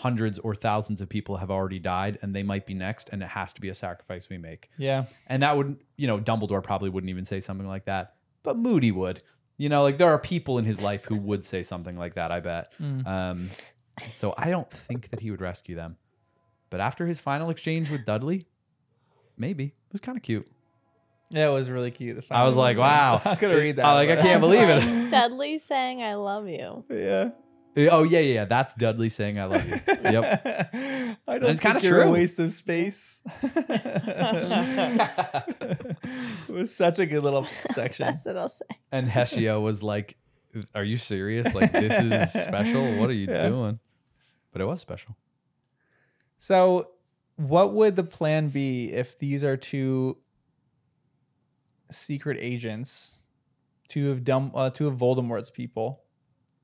Hundreds or thousands of people have already died and they might be next, and it has to be a sacrifice we make.
Yeah.
And that would, Dumbledore probably wouldn't even say something like that, but Moody would. There are people in his life who would say something like that, I bet. So I don't think that he would rescue them. But after his final exchange with Dudley, maybe. It was kind of cute.
Yeah, it was really cute.
I was like, wow.
How could I read that?
I can't believe it.
Dudley saying I love you.
Yeah.
Oh, yeah. That's Dudley saying I love you. Yep.
I don't
it's kind of
you're
true.
A waste of space. It was such a good little section.
That's what I'll say.
And Hestia was like, are you serious? Like, this is special? What are you doing? But it was special.
So what would the plan be if these are two secret agents, two of Voldemort's people,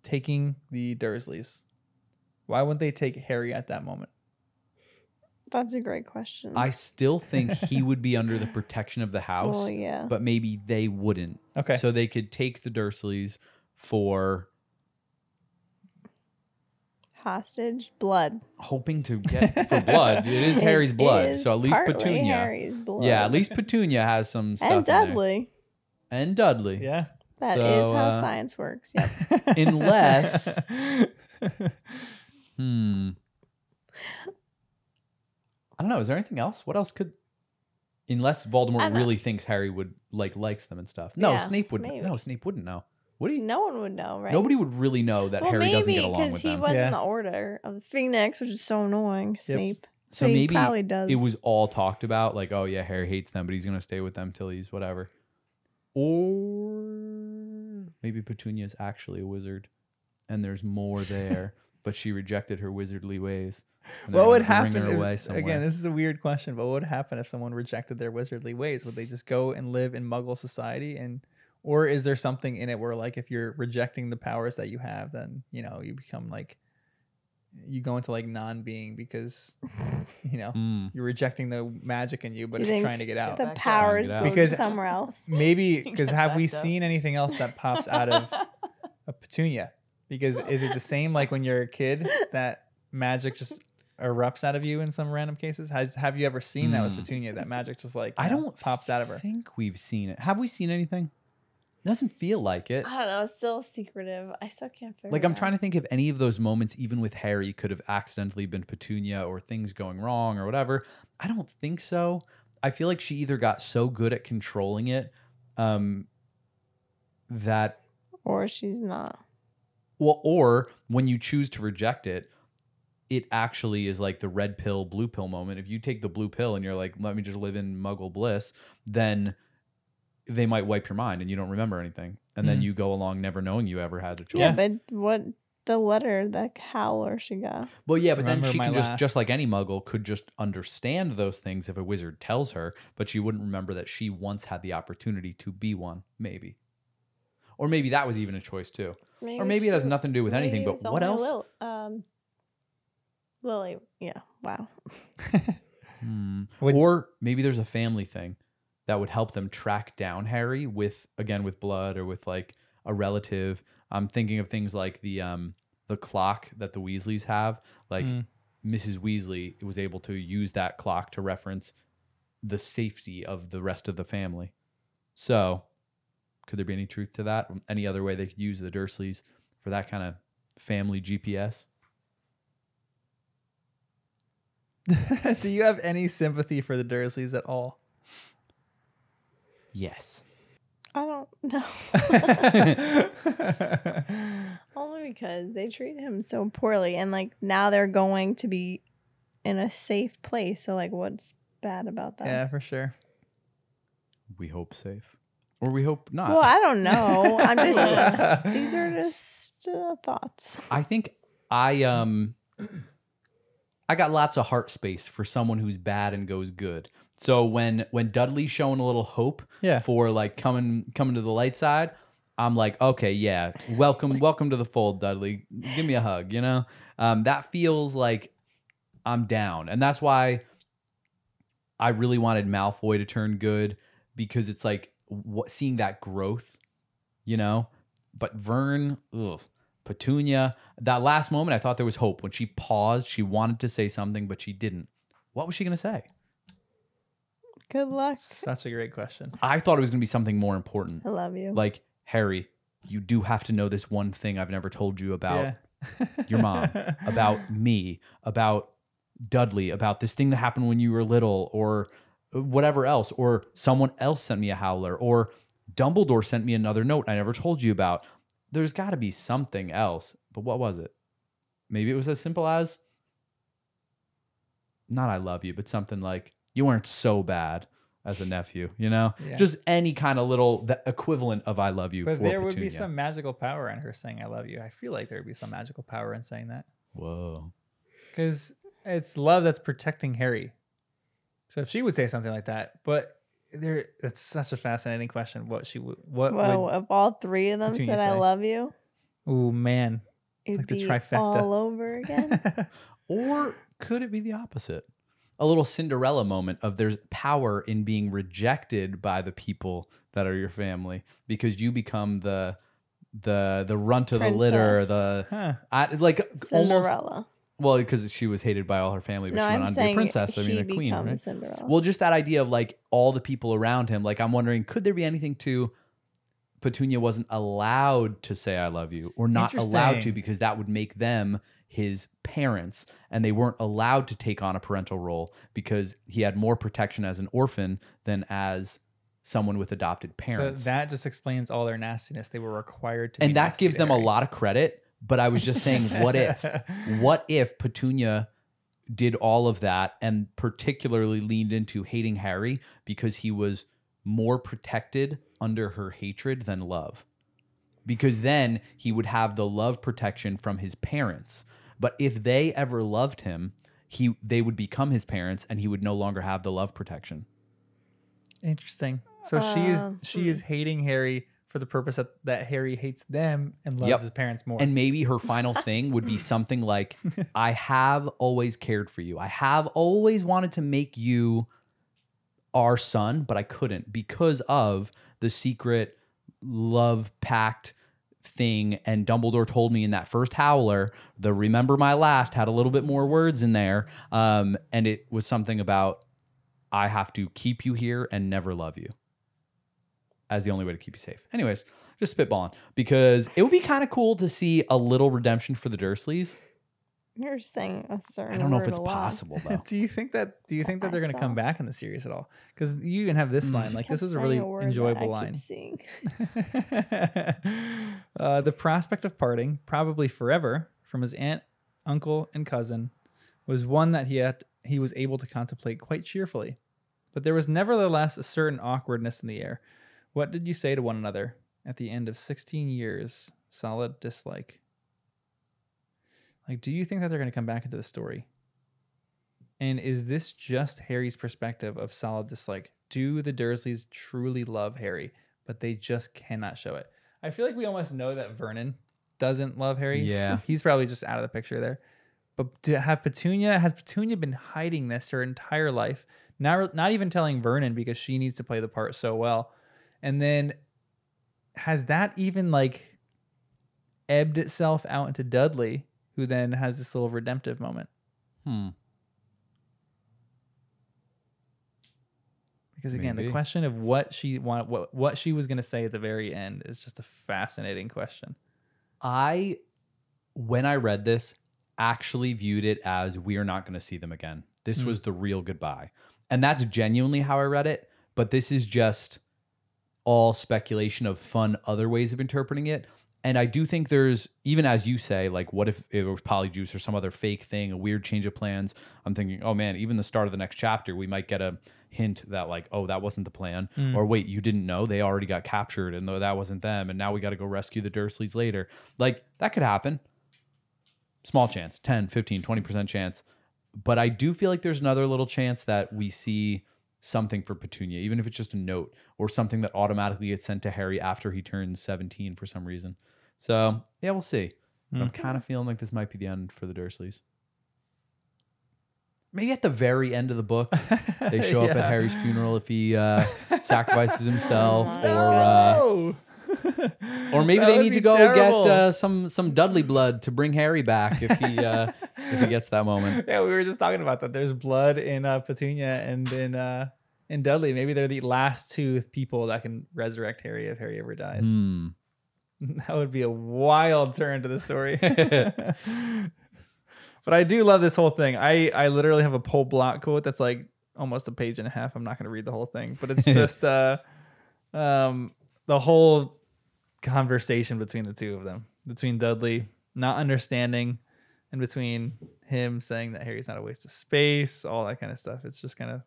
taking the Dursleys? Why wouldn't they take Harry at that moment?
That's a great question.
I still think he would be under the protection of the house.
Well, yeah.
But maybe they wouldn't.
Okay.
So they could take the Dursleys for
hostage blood.
hoping to get for blood. It is Harry's blood.
Is
So at least
partly
Petunia.
Harry's blood.
Yeah, at least Petunia has some stuff
and Dudley.
And Dudley.
Yeah.
That
So,
is how science works. Yep.
Unless I don't know. Is there anything else? What else could? Unless Voldemort really thinks Harry would likes them and stuff. No,
Yeah,
Snape would.
maybe.
No, Snape wouldn't know. Would he?
No one would know, right?
Nobody would really know that Harry doesn't get along
because
with
he
them.
was
Yeah.
in the Order of the Phoenix, which is so annoying. Snape.
So
he
maybe
probably does.
it was all talked about, like, oh yeah, Harry hates them, but he's gonna stay with them till he's whatever. Or maybe Petunia's actually a wizard, and there's more there, but she rejected her wizardly ways. and they're
What would
gonna bring
happen
her
if,
away somewhere.
again, this is a weird question, but what would happen if someone rejected their wizardly ways? Would they just go and live in Muggle society, or is there something in it where, like, if you're rejecting the powers that you have, then you become like, you go into like non-being because you're rejecting the magic in you, but
Do you
it's
think
trying to get out.
the
Back
powers
down.
go
Because-
somewhere else.
Maybe because have we
backed up.
seen anything else that pops out of a Petunia? Because is it the same like when you're a kid that magic just erupts out of you in some random cases? Have you ever seen that with Petunia, that magic just like
I don't
pops out of her?
think we've seen it. Have we seen anything? Doesn't feel like it.
I don't know. It's still secretive. I still can't figure
Like,
it
I'm
out.
trying to think if any of those moments, even with Harry, could have accidentally been Petunia or things going wrong or whatever. I don't think so. I feel like she either got so good at controlling it that,
Or she's not.
well, or when you choose to reject it, it actually is like the red pill, blue pill moment. If you take the blue pill and you're like, let me just live in Muggle bliss, then they might wipe your mind and you don't remember anything. And then you go along never knowing you ever had a choice.
Yeah, but what the letter, the howler she got.
Well, yeah, but then
Remember
she
my
can just
last.
like any muggle, could just understand those things if a wizard tells her, but she wouldn't remember that she once had the opportunity to be one, maybe. Or maybe that was even a choice too. or maybe it has nothing to do with anything. But what else?
Lily. Yeah. Wow.
Or maybe there's a family thing that would help them track down Harry with blood or with like a relative. I'm thinking of things like the clock that the Weasleys have. Like Mrs. Weasley was able to use that clock to reference the safety of the rest of the family. So could there be any truth to that? Any other way they could use the Dursleys for that kind of family GPS?
Do you have any sympathy for the Dursleys at all?
Yes.
I don't know. Only because they treat him so poorly, and like now they're going to be in a safe place. So like, what's bad about that?
Yeah, for sure.
We hope safe, or we hope not.
Well, I don't know. I'm just these are just thoughts.
I think I got lots of heart space for someone who's bad and goes good. So when Dudley's showing a little hope for like coming to the light side, I'm like, okay, yeah, welcome to the fold, Dudley. Give me a hug, you know? That feels like I'm down. And that's why I really wanted Malfoy to turn good, because it's like seeing that growth, you know? But Vern, Petunia, that last moment, I thought there was hope. When she paused, she wanted to say something, but she didn't. What was she going to say?
Good luck.
Such a great question.
I thought it was going to be something more important.
I love you.
Like, Harry, you do have to know this one thing I've never told you about your mom, about me, about Dudley, about this thing that happened when you were little, or whatever else, or someone else sent me a howler, or Dumbledore sent me another note I never told you about. There's got to be something else. But what was it? Maybe it was as simple as, not I love you, but something like, you weren't so bad as a nephew, you know? Yeah. Just any kind of little the equivalent of I love you.
But
for
there
Petunia.
would be some magical power in her saying I love you. I feel like there would be some magical power in saying that.
Whoa.
Because it's love that's protecting Harry. So if she would say something like that, but that's such a fascinating question. What she would, what
well,
would
if all three of them
Petunia
said I
say?
love you,
ooh, man. It's
it'd
like the
be
trifecta.
all over again.
Or could it be the opposite? A little Cinderella moment of there's power in being rejected by the people that are your family, because you become the runt of the litter, like
Cinderella.
Almost, well, because she was hated by all her family, but
No,
she went
I'm
on to be a
saying
princess. I mean, a queen, right?
Cinderella.
Well, just that idea of like all the people around him. Like, I'm wondering, could there be anything to Petunia wasn't allowed to say I love you, or not allowed to, because that would make them his parents, and they weren't allowed to take on a parental role because he had more protection as an orphan than as someone with adopted parents.
So that just explains all their nastiness. They were required to be
and that
nasty
gives
to
them
Harry.
a lot of credit. But I was just saying, what if Petunia did all of that and particularly leaned into hating Harry because he was more protected under her hatred than love? Because then he would have the love protection from his parents. But if they ever loved him, they would become his parents, and he would no longer have the love protection.
Interesting. So she is hating Harry for the purpose that Harry hates them and loves his parents more.
And maybe her final thing would be something like, I have always cared for you. I have always wanted to make you our son, but I couldn't because of the secret love pact thing. And Dumbledore told me in that first howler, the remember my last had a little bit more words in there. And it was something about, I have to keep you here and never love you as the only way to keep you safe. Anyways, just spitballing, because it would be kind of cool to see a little redemption for the Dursleys.
You're saying a certain
I don't know if
word
it's
a lot.
possible though.
Do you think that they're going to come back in the series at all? Because you even have this line. Like, this was a really enjoyable line. The prospect of parting, probably forever, from his aunt, uncle, and cousin, was one that he was able to contemplate quite cheerfully. But there was nevertheless a certain awkwardness in the air. What did you say to one another at the end of 16 years? Solid dislike. Like, do you think that they're going to come back into the story? And is this just Harry's perspective of solid dislike? Do the Dursleys truly love Harry, but they just cannot show it? I feel like we almost know that Vernon doesn't love Harry.
Yeah.
He's probably just out of the picture there. But to have has Petunia been hiding this her entire life? Not even telling Vernon because she needs to play the part so well. And then has that even like ebbed itself out into Dudley, who then has this little redemptive moment? Because again,
Maybe.
the question of what she was going to say at the very end is just a fascinating question.
When I read this, actually viewed it as we are not going to see them again. This was the real goodbye. And that's genuinely how I read it. But this is just all speculation of fun other ways of interpreting it. And I do think there's, even as you say, like, what if it was Polyjuice or some other fake thing, a weird change of plans? I'm thinking, oh man, even the start of the next chapter, we might get a hint that like, oh, that wasn't the plan. Or wait, you didn't know they already got captured and that wasn't them. And now we got to go rescue the Dursleys later. Like, that could happen. Small chance, 10, 15, 20% chance. But I do feel like there's another little chance that we see something for Petunia, even if it's just a note or something that automatically gets sent to Harry after he turns 17 for some reason. So, yeah, we'll see. But I'm kind of feeling like this might be the end for the Dursleys. Maybe at the very end of the book, they show up at Harry's funeral if he sacrifices himself, or maybe they need to go get some Dudley blood to bring Harry back if he gets that moment.
Yeah, we were just talking about that. There's blood in Petunia and in Dudley. Maybe they're the last two people that can resurrect Harry if Harry ever dies. That would be a wild turn to the story. But I do love this whole thing. I literally have a Paul Blart quote that's like almost a page and a half. I'm not going to read the whole thing, but it's just the whole conversation between the two of them, between Dudley not understanding and between him saying that Harry's not a waste of space, all that kind of stuff. It's just kind of,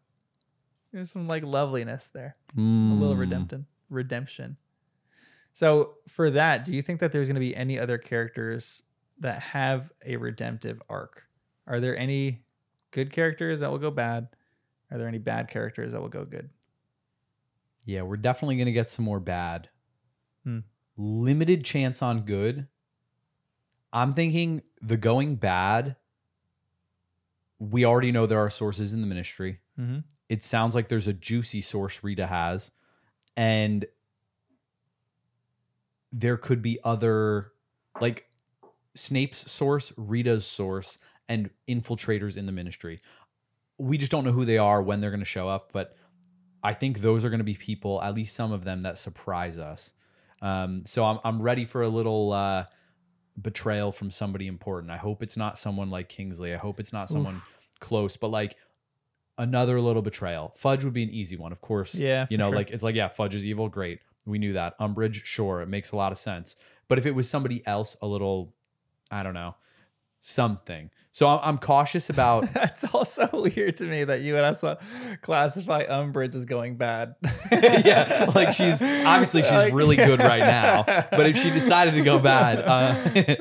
there's some like loveliness there, a little redemption. So for that, do you think that there's going to be any other characters that have a redemptive arc? Are there any good characters that will go bad? Are there any bad characters that will go good?
Yeah, we're definitely going to get some more bad. Limited chance on good. I'm thinking the going bad, we already know there are sources in the Ministry. It sounds like there's a juicy source Rita has. And there could be other, like Snape's source, Rita's source, and infiltrators in the Ministry. We just don't know who they are, when they're going to show up, but I think those are going to be people, at least some of them, that surprise us. So I'm ready for a little betrayal from somebody important. I hope it's not someone like Kingsley. I hope it's not someone close, but like another little betrayal. Fudge would be an easy one, of course.
Yeah,
you know, like it's like, yeah, Fudge is evil. Great. We knew that. Umbridge, sure. It makes a lot of sense. But if it was somebody else, a little, I don't know, something. So I'm cautious about.
That's also weird to me that you would also classify Umbridge as going bad.
Yeah, like she's like, really good right now. But if she decided to go bad,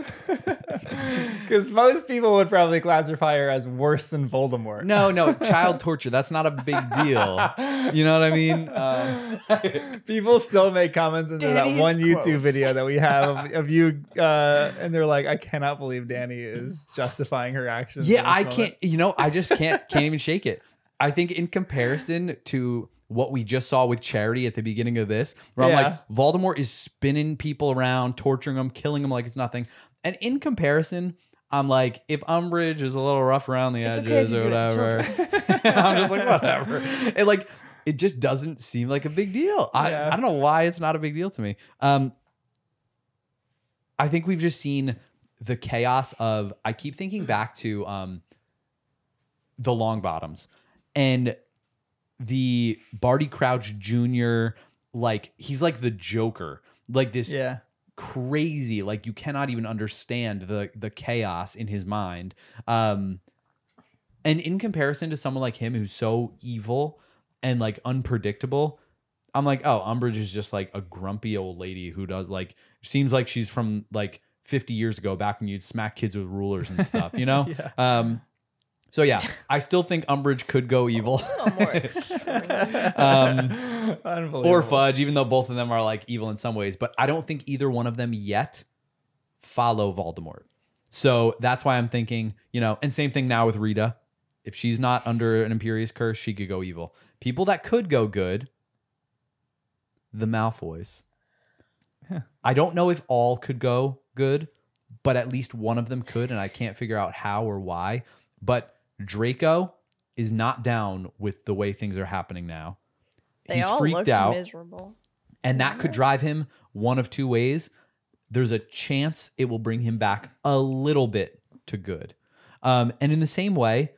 because most people would probably classify her as worse than Voldemort.
No, child torture. That's not a big deal. You know what I mean?
People still make comments into
Danny's
that one YouTube
quote.
video that we have of you, and they're like, "I cannot believe Danny is justifying her actions."
Yeah, I can't. You know, I just can't even shake it. I think in comparison to what we just saw with Charity at the beginning of this, where I'm like, Voldemort is spinning people around, torturing them, killing them like it's nothing. And in comparison, I'm like, if Umbridge is a little rough around the edges or whatever, I'm just like, whatever. And like, it just doesn't seem like a big deal. I don't know why it's not a big deal to me. I think we've just seen the chaos of, I keep thinking back to the Longbottoms and the Barty Crouch Jr., like he's like the Joker, like this crazy, like you cannot even understand the chaos in his mind. And in comparison to someone like him who's so evil and like unpredictable, I'm like, oh, Umbridge is just like a grumpy old lady who does like, seems like she's from like 50 years ago, back when you'd smack kids with rulers and stuff, you know? So yeah, I still think Umbridge could go evil.
A little more extreme.
Unbelievable.
Or Fudge, even though both of them are like evil in some ways. But I don't think either one of them yet follow Voldemort. So that's why I'm thinking, and same thing now with Rita. If she's not under an Imperious curse, she could go evil. People that could go good, the Malfoys. I don't know if all could go good, but at least one of them could, and I can't figure out how or why. But Draco is not down with the way things are happening now.
They
He's
all
freaked
looked
out,
miserable.
and that could drive him one of two ways. There's a chance it will bring him back a little bit to good. And in the same way,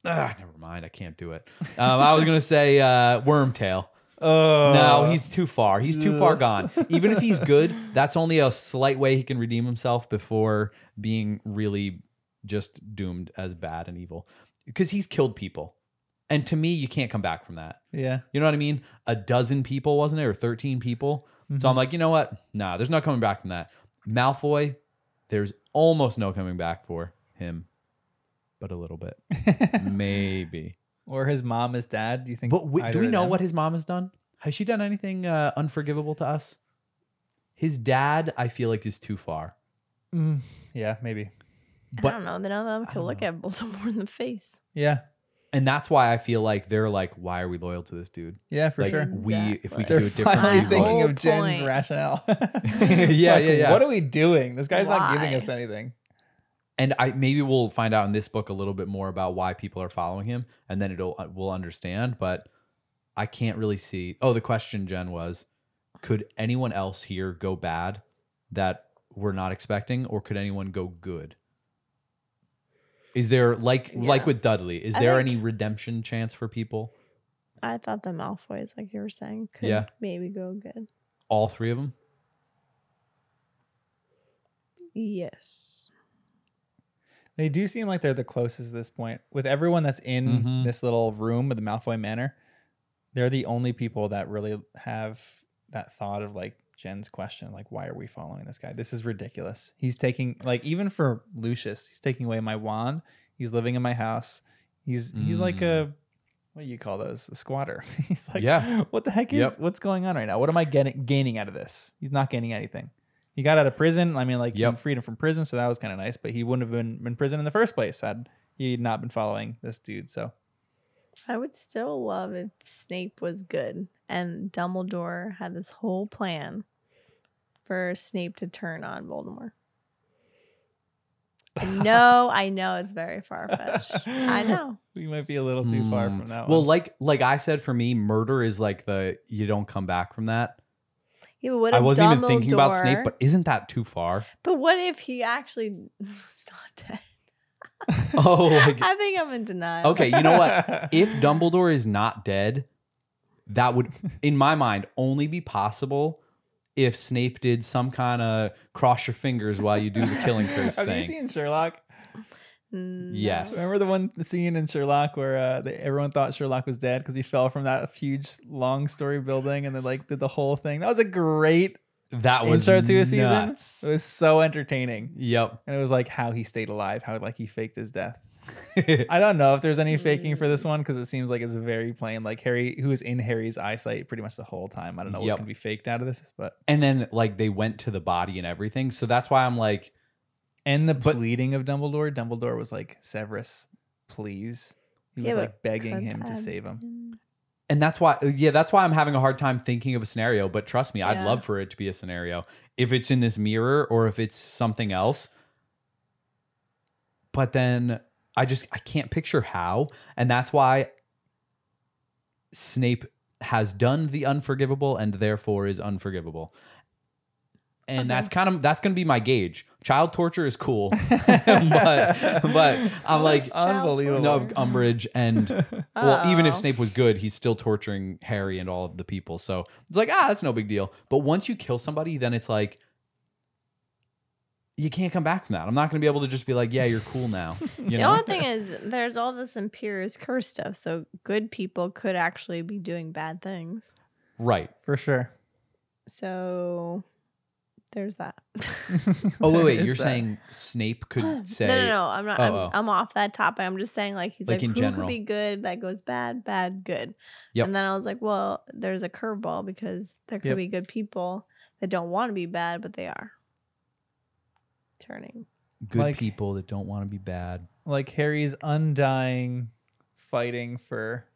never mind, I can't do it. I was going to say Wormtail.
Oh.
No, he's too far. He's too far gone. Even if he's good, that's only a slight way he can redeem himself before being really just doomed as bad and evil. Because he's killed people. And to me, you can't come back from that.
Yeah.
You know what I mean? 12 people, wasn't it? Or 13 people? Mm-hmm. So I'm like, you know what? Nah, there's no coming back from that. Malfoy, there's almost no coming back for him. But a little bit. Maybe.
Or his mom, his dad. Do you think?
But do we know what his mom has done? Has she done anything unforgivable to us? His dad, I feel like, is too far.
Yeah, maybe.
But I don't know. None of them could look at Voldemort in the face.
Yeah.
And that's why I feel like they're like, why are we loyal to this dude?
Yeah, for sure.
If we could
They're
do it differently.
finally thinking
Whole
of Jen's
point.
rationale.
Yeah.
What are we doing? This guy's not giving
Why?
us anything.
And maybe we'll find out in this book a little bit more about why people are following him, and then we'll understand. But I can't really see. Oh, the question, Jen, was, could anyone else here go bad that we're not expecting, or could anyone go good? Is there like with Dudley? Is there any redemption chance for people?
I thought the Malfoys, like you were saying, could maybe go good.
All three of them?
Yes.
They do seem like they're the closest at this point. With everyone that's in this little room with the Malfoy Manor, they're the only people that really have that thought of like Jen's question, like, why are we following this guy? This is ridiculous. He's taking, like, even for Lucius, he's taking away my wand. He's living in my house. He's like a, what do you call those? A squatter. He's like, what the heck is, what's going on right now? What am I gaining out of this? He's not gaining anything. He got out of prison. I mean, like, he freed him from prison, so that was kind of nice. But he wouldn't have been in prison in the first place had he not been following this dude. So
I would still love if Snape was good and Dumbledore had this whole plan for Snape to turn on Voldemort. I know it's very far-fetched. I know.
We might be a little too far from that one.
Well, like I said, for me, murder is like you don't come back from that.
Yeah, but what
I
if
wasn't even thinking about
Dumbledore-
Snape, but isn't that too far?
But what if he actually is not dead? I think I'm in denial.
Okay, you know what? If Dumbledore is not dead, that would, in my mind, only be possible if Snape did some kind of cross your fingers while you do the killing curse thing.
Have you seen Sherlock?
No.
Yes.
Remember the scene in Sherlock where everyone thought Sherlock was dead because he fell from that huge long story building and then like did the whole thing? That was a great intro to a season.
nuts.
It was so entertaining.
Yep.
And it was like how he stayed alive, how like he faked his death. I don't know if there's any faking for this one because it seems like it's very plain. Like Harry, who was in Harry's eyesight pretty much the whole time. I don't know what can be faked out of this, but
and then like they went to the body and everything. So that's why I'm like,
and the pleading of Dumbledore. Dumbledore was like, Severus, please. He was like begging him to save him.
And that's why I'm having a hard time thinking of a scenario. But trust me, I'd love for it to be a scenario. If it's in this mirror or if it's something else. But then I can't picture how. And that's why Snape has done the unforgivable and therefore is unforgivable. And that's going to be my gauge. Child torture is cool, but I'm like,
unbelievable.
No, Umbridge and well, even if Snape was good, he's still torturing Harry and all of the people. So it's like, that's no big deal. But once you kill somebody, then it's like, you can't come back from that. I'm not going to be able to just be like, yeah, you're cool now. You
The
know?
only thing is, there's all this Imperious curse stuff, so good people could actually be doing bad things.
Right.
For sure.
So there's that.
Oh, wait. You're saying Snape could say...
No. I'm not. I'm off that topic. I'm just saying, like, he's like,
in
who
general.
could be good? That goes bad, bad, good.
Yep.
And then I was like, well, there's a curveball because there could be good people that don't want to be bad, but they are. turning.
Good
Like-
people that don't want to be bad.
Like Harry's undying fighting for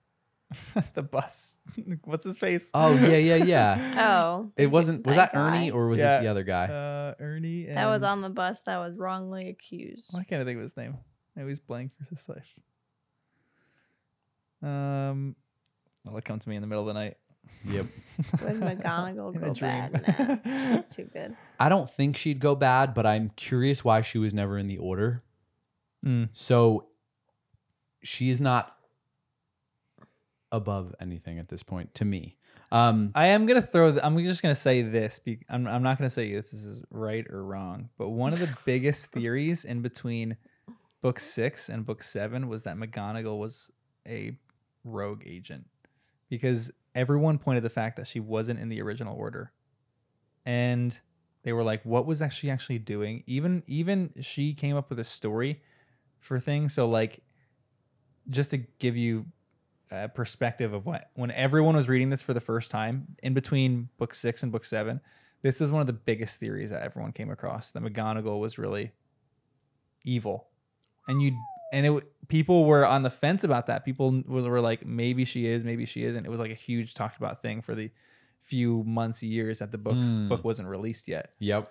the bus. What's his face?
Oh yeah.
Oh.
It wasn't. Was that Ernie
guy?
or was
Yeah.
it the other guy?
Ernie. And
That was on the bus that was wrongly accused.
Why can't I think of his name? I always blank for this life. It'll come to me in the middle of the night.
Yep.
Would McGonagall
In a
go
dream.
bad? Nah, she's too good.
I don't think she'd go bad, but I'm curious why she was never in the order.
Mm.
So she is not above anything at this point to me.
I am gonna throw. I'm just gonna say this. I'm not gonna say if this is right or wrong. But one of the biggest theories in between book 6 and book 7 was that McGonagall was a rogue agent, because everyone pointed the fact that she wasn't in the original order, and they were like, "What was she actually doing?" Even she came up with a story for things. So like, just to give you a perspective of what, when everyone was reading this for the first time in between book 6 and book 7, this is one of the biggest theories that everyone came across, that McGonagall was really evil. People were on the fence about that. People were like, maybe she is, maybe she isn't. It was like a huge talked about thing for the few months, years that the book wasn't released yet.
Yep.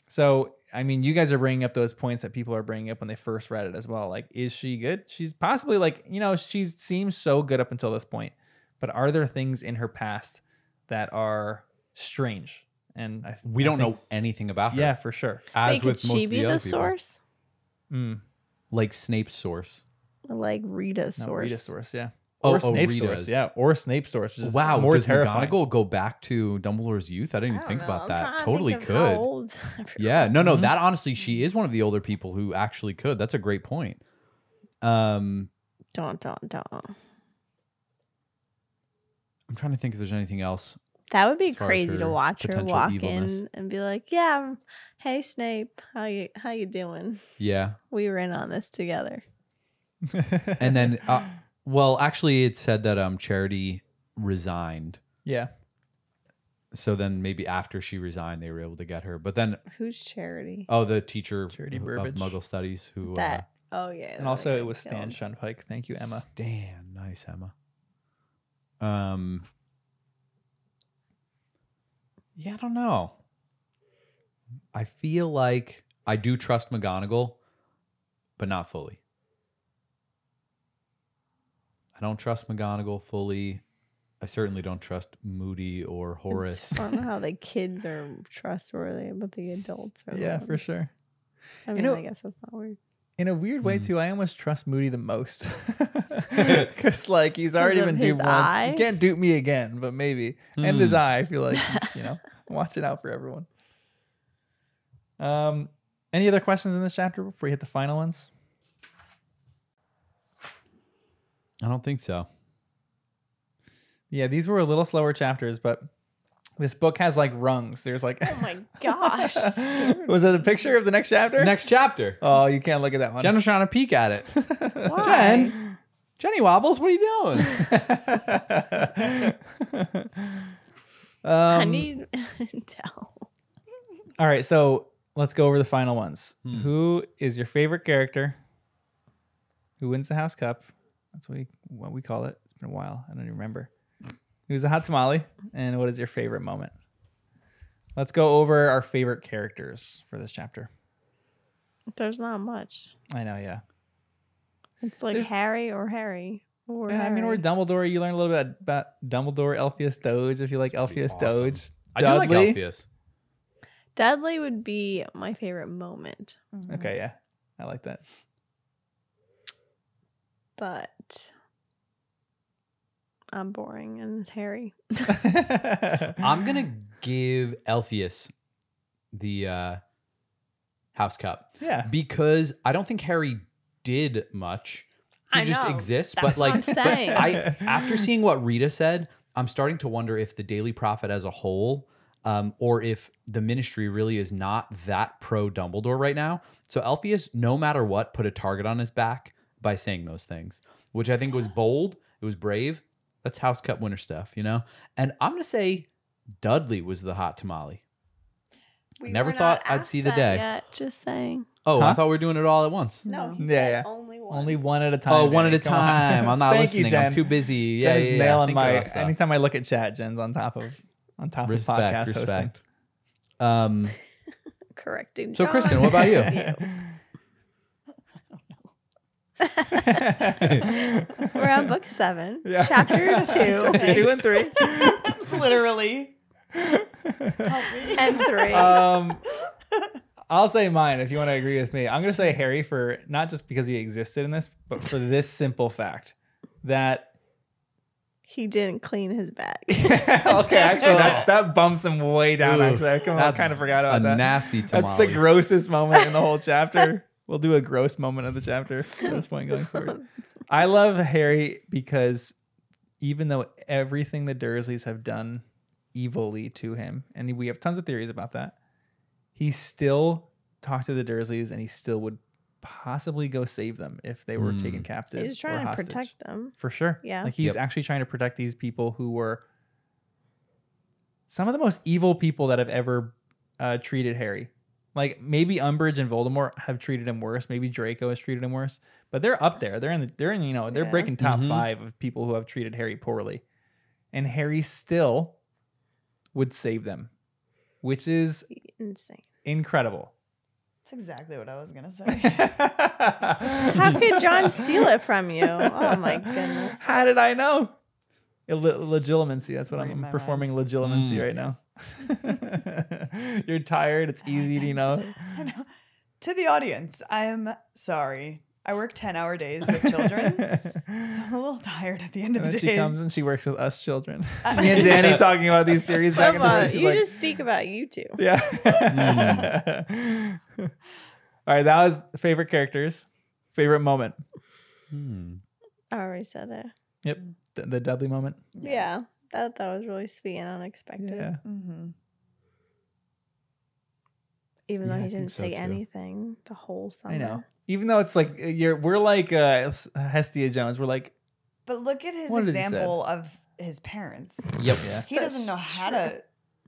So, I mean, you guys are bringing up those points that people are bringing up when they first read it as well. Like, is she good? She's possibly like, she seems so good up until this point, but are there things in her past that are strange? And
We don't know anything about her.
Yeah, for sure.
As
Wait,
with
could
most
she
of
be
the
the
other people.
source?
Like Snape's source.
Like Rita's
No,
source.
Rita's source, yeah.
Oh,
Or Snape's source,
Rita's.
yeah. Or Snape's source, which is
Wow,
more
does
terrifying.
McGonagall go back to Dumbledore's youth? I didn't even think about that. Totally could.
Old.
Yeah, no, that honestly, she is one of the older people who actually could. That's a great point.
Don't.
I'm trying to think if there's anything else.
That would be
As far as
crazy to
her
watch her
potential
walk
evilness.
in and be like, "Yeah, hey Snape, how you doing?
Yeah.
We were in on this together."
And then, well, actually, it said that Charity resigned.
Yeah.
So then maybe after she resigned, they were able to get her. But then,
Who's Charity?
the teacher
Charity
of
Burbage.
Muggle Studies who...
That. Oh yeah.
And also it was Stan Shunpike. Thank you, Emma.
Stan. Nice, Emma. Yeah, I don't know. I feel like I do trust McGonagall, but not fully. I don't trust McGonagall fully. I certainly don't trust Moody or Horace.
I don't know how the kids are trustworthy, but the adults are. the
Yeah, for
ones.
sure.
I mean,
know-
I guess that's not weird.
In a weird way too, I almost trust Moody the most. Because like he's already
of
been
his
duped
eye?
once. You can't dupe me again, but maybe. And his eye, I feel like he's, watching out for everyone. Any other questions in this chapter before we hit the final ones?
I don't think so.
Yeah, these were a little slower chapters, but this book has like rungs. There's like,
Oh my gosh!
was it a picture of the next chapter?
Next chapter.
Oh, you can't look at that one.
Jen was trying to peek at it.
Why?
Jen, Jenny Wobbles, what are you doing?
I need tell.
All right, so let's go over the final ones. Who is your favorite character? Who wins the house cup? That's what we call it. It's been a while. I don't even remember. Who's a hot tamale? And what is your favorite moment? Let's go over our favorite characters for this chapter.
There's not much.
I know, yeah.
It's like Harry or Harry. Or
Yeah, I mean, or Dumbledore. You learn a little bit about Dumbledore, Elphius Doge, if you like Elphius
awesome.
Doge.
I do like
Dudley.
Alpheus.
Dudley would be my favorite moment,
Okay, yeah. I like that.
but I'm boring and it's Harry.
I'm going to give Alpheus the house cup.
Yeah.
Because I don't think Harry did much. He
I
just
know.
exists.
That's
but like,
what I'm saying.
after seeing what Rita said, I'm starting to wonder if the Daily Prophet as a whole, or if the ministry really is not that pro Dumbledore right now. So Alpheus, no matter what, put a target on his back by saying those things, which I think was bold. It was brave. That's House Cup winner stuff, And I'm going to say Dudley was the hot tamale.
We
Never
were not
thought I'd
asked
see the
that
day.
Yet, just saying.
Oh, I
Huh?
thought we were doing it all at once.
No, he
Yeah,
said
yeah.
only one.
Only one at a time.
Oh, one at
Jenny.
a
Come on.
time. I'm not
Thank you,
listening. I'm
Jen.
too busy. Yeah,
Jen's
yeah, yeah.
nailing
Thinking
my.
about stuff.
Anytime I look at chat, Jen's on top of podcast hosting.
Correcting.
So,
John.
Kristen, what about you?
We're on book 7,
Yeah.
chapter 2,
2 and 3.
Literally. Help me.
and 3.
I'll say mine if you want to agree with me. I'm going to say Harry for not just because he existed in this, but for this simple fact that.
He didn't clean his bag.
Okay, actually, that bumps him way down.
Ooh,
Actually, I
that's
kind of forgot about
a
that.
nasty
That's
tamale.
the grossest moment in the whole chapter. We'll do a gross moment of the chapter at this point going forward. I love Harry because even though everything the Dursleys have done evilly to him, and we have tons of theories about that, he still talked to the Dursleys and he still would possibly go save them if they were taken captive.
He's
or
trying to
hostage.
protect them.
For sure.
Yeah.
Like he's actually trying to protect these people who were some of the most evil people that have ever treated Harry. Like maybe Umbridge and Voldemort have treated him worse. Maybe Draco has treated him worse. But they're up there. They're
Yeah.
breaking top 5 of people who have treated Harry poorly. And Harry still would save them, which is
Insane.
incredible.
That's exactly what I was going to say.
How could John steal it from you? Oh my goodness.
How did I know? Legitimacy. That's what
Read
I'm
my
performing.
mind.
Legitimacy right now. You're tired. It's easy to,
I know. To the audience, I am sorry. I work 10-hour days with children, so I'm a little tired at the end of
And
the
then
day.
she comes and she works with us children. Me and Danny talking about these theories back and
Come on,
forth. She's
you
like,
just speak about you two.
yeah. All right, that was favorite characters. Favorite moment.
I already said it.
Yep, the Dudley moment.
Yeah, that was really sweet and unexpected.
Yeah.
Even though
Yeah,
he
I think
didn't
so,
say
too.
anything the whole summer.
I know. Even though it's like we're like Hestia Jones. We're like,
But look at his
What did he say?
example of his parents.
Yep.
yeah.
He
That's
doesn't know how
true.
to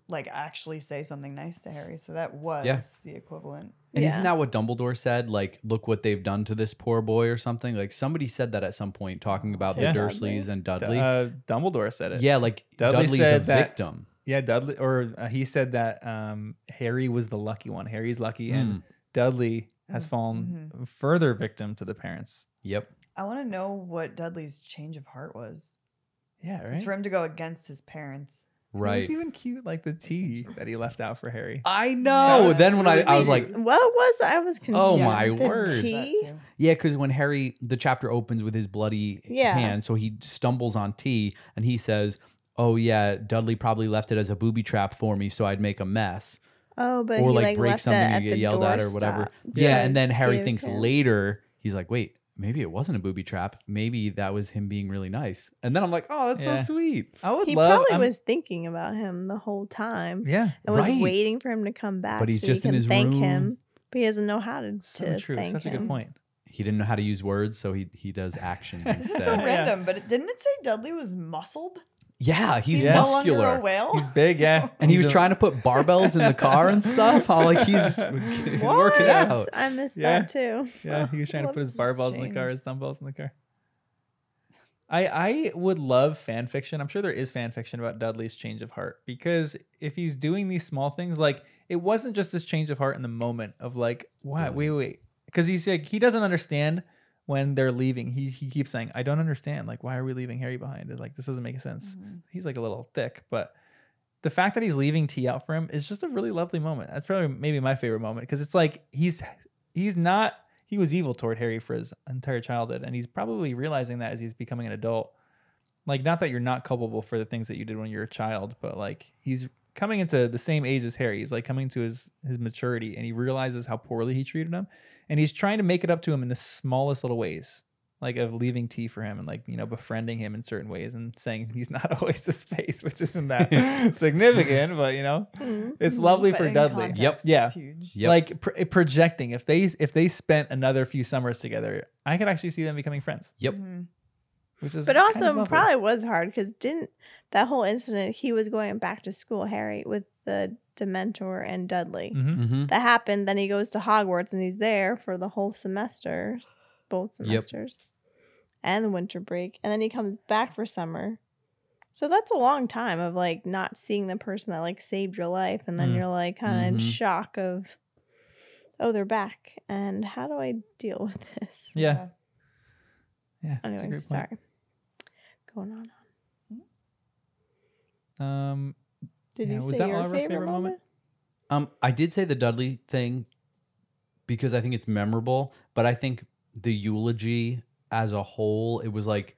like actually say something nice to Harry, so that was the equivalent.
And
Yeah.
isn't that what Dumbledore said? Like, look what they've done to this poor boy or something? Like, somebody said that at some point talking about
Yeah.
the Dursleys and Dudley.
Dumbledore said it.
Yeah, like,
Dudley
Dudley's
said
a
that-
victim.
Yeah, Dudley, or he said that Harry was the lucky one. Harry's lucky, and Dudley has fallen further victim to the parents.
Yep.
I want to know what Dudley's change of heart was.
Yeah,
It's
right.
for him to go against his parents.
It
Right.
was even cute, like the tea that he left out for Harry.
I know.
Yes.
Then when I was
Really
like,
What was I was confused.
oh my
The
word.
That
tea?
too.
Yeah, because when Harry, the chapter opens with his bloody
Yeah.
hand, so he stumbles on tea and he says, oh yeah, Dudley probably left it as a booby trap for me so I'd make a mess.
Oh, but
Or
he
like break
left
something
it
and
at
get
the
yelled at or whatever.
doorstop
Yeah,
to
and then Harry
give
thinks
him-
later, he's like, wait, maybe it wasn't a booby trap. Maybe that was him being really nice. And then I'm like, oh, that's
Yeah.
so sweet.
I would
He
love.
probably was thinking about him the whole time.
Yeah,
And was
Right.
waiting for him to come back
But he's
so
just
he
in
can
his
thank
room.
him. But he doesn't know how to
so true.
thank
Such a
him.
good point.
He didn't know how to use words, so he does actions
This is so
instead.
random, but didn't it say Dudley was muscled?
Yeah, he's
Yeah.
No longer
muscular.
a whale.
He's big, yeah,
And he was
a-
trying to put barbells in the car and stuff. How like he's working
Yes,
out.
I missed
Yeah.
that too.
Yeah, he was trying to
What
put his
has
barbells in the car,
changed?
his dumbbells in the car. I would love fan fiction. I'm sure there is fan fiction about Dudley's change of heart, because if he's doing these small things, like it wasn't just this change of heart in the moment of like, what? Wait. Because he's like, he doesn't understand when they're leaving. He keeps saying, I don't understand. Like, why are we leaving Harry behind? It's like, this doesn't make sense. He's like a little thick, but the fact that he's leaving tea out for him is just a really lovely moment. That's probably maybe my favorite moment, because it's like he was evil toward Harry for his entire childhood, and he's probably realizing that as he's becoming an adult. Like, not that you're not culpable for the things that you did when you were a child, but like he's coming into the same age as Harry. He's like coming to his maturity, and he realizes how poorly he treated him, and he's trying to make it up to him in the smallest little ways, like of leaving tea for him and like, you know, befriending him in certain ways and saying he's not a waste of space, which isn't that significant, but you know, it's lovely
But
for
in
Dudley.
context,
Yeah.
it's huge.
Yep.
Like projecting, if they spent another few summers together, I could actually see them becoming friends.
Yep.
Which is
But
kind
also
of lovely.
probably was hard because didn't that whole incident, he was going back to school, Harry, with the Dementor and Dudley.
Mm-hmm.
That happened. Then he goes to Hogwarts and he's there for the whole semesters, both semesters, and the winter break. And then he comes back for summer. So that's a long time of like not seeing the person that like saved your life, and then you're like kind of in shock of, oh, they're back, and how do I deal with this?
Yeah, that's a
Anyway,
great point.
sorry. Going on. Did you
was
say
that
your
all of our
favorite moment?
I did say the Dudley thing because I think it's memorable, but I think the eulogy as a whole, it was like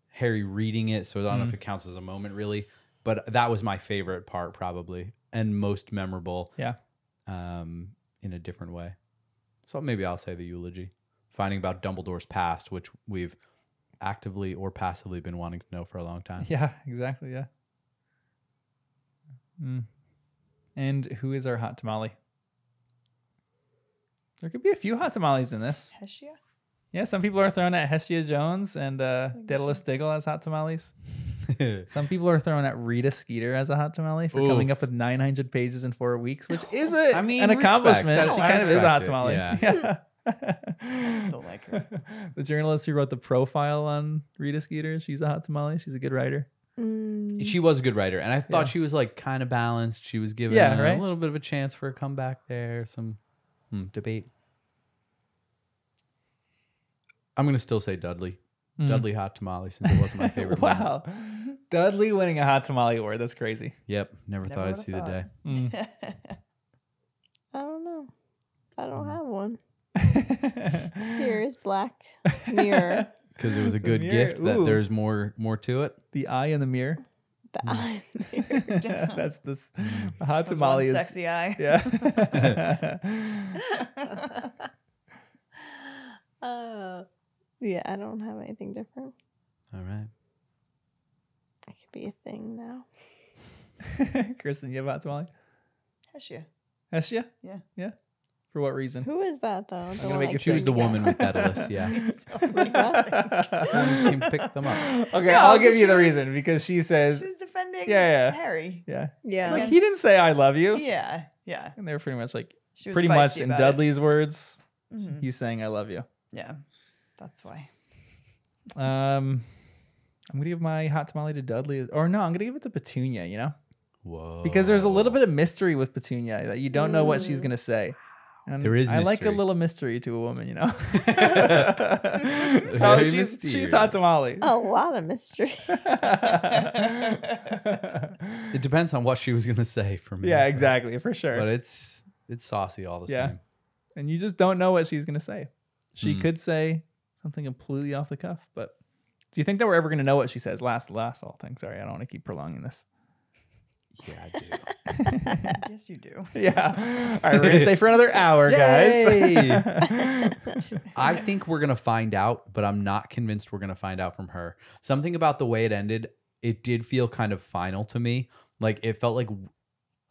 Harry reading it, so I don't know if it counts as a moment really, but that was my favorite part probably and most memorable.
Yeah.
In a different way. So maybe I'll say the eulogy. Finding about Dumbledore's past, which we've actively or passively been wanting to know for a long time.
Yeah, exactly. Yeah. And who is our hot tamale? There could be a few hot tamales in this.
Hestia?
Yeah, some people are throwing at Hestia Jones and Daedalus Diggle as hot tamales. Some people are throwing at Rita Skeeter as a hot tamale for coming up with 900 pages in 4 weeks, which is an accomplishment.
Respect.
She
I
kind of is a hot
respect it,
tamale.
yeah.
I still like her.
The journalist who wrote the profile on Rita Skeeter, she's a hot tamale. She's a good writer.
She was a good writer, and I thought she was like kind of balanced. She was given a little bit of a chance for a comeback there. Some debate. I'm going to still say Dudley. Dudley hot tamale since it wasn't my favorite.
Wow. Dudley winning a hot tamale award. That's crazy.
Yep. Never thought I'd
would've
see
thought.
the day.
I don't know. I don't have one. Sirius Black Mirror.
Because it was a good
mirror,
gift that
ooh.
there's more to it.
The eye in the mirror.
The eye mirror.
That's this. The hot
That's
tamale
one
is.
sexy eye.
Yeah.
Yeah, I don't have anything different.
All right.
It could be a thing now.
Kristen, you have a hot tamale?
Hestia.
Hestia?
Yeah.
Yeah. For what reason?
Who is that though?
gonna make you
Choose the
think.
woman with Daedalus. Yeah. Someone can pick them up.
Okay,
No,
I'll give
because
you the
she was-
reason because she says,
She's defending
Yeah.
Harry.
yeah.
Yeah.
Like, he didn't say I love you.
Yeah. Yeah.
And they're pretty much like,
She was
pretty much
feisty
in
about it.
Dudley's words,
Mhm.
he's saying I love you.
Yeah. That's why.
I'm gonna give my hot tamale to Dudley, or no, I'm gonna give it to Petunia. You know,
Whoa.
because there's a little bit of mystery with Petunia that you don't know what she's gonna say. And
There is
I like a
mystery.
little mystery to a woman, you know. So
Very
she's
mysterious.
hot tamale.
A lot of mystery.
It depends on what she was gonna say for me.
Yeah, exactly, for sure.
But it's saucy all the
Yeah.
same.
And you just don't know what she's gonna say. She could say something completely off the cuff, but do you think that we're ever gonna know what she says? Last whole thing. Sorry, I don't want to keep prolonging this.
Yeah, I do.
Yes, you do.
Yeah. All right, we're gonna stay for another hour, guys.
I think we're gonna find out, but I'm not convinced we're gonna find out from her. Something about the way it ended, it did feel kind of final to me. Like it felt like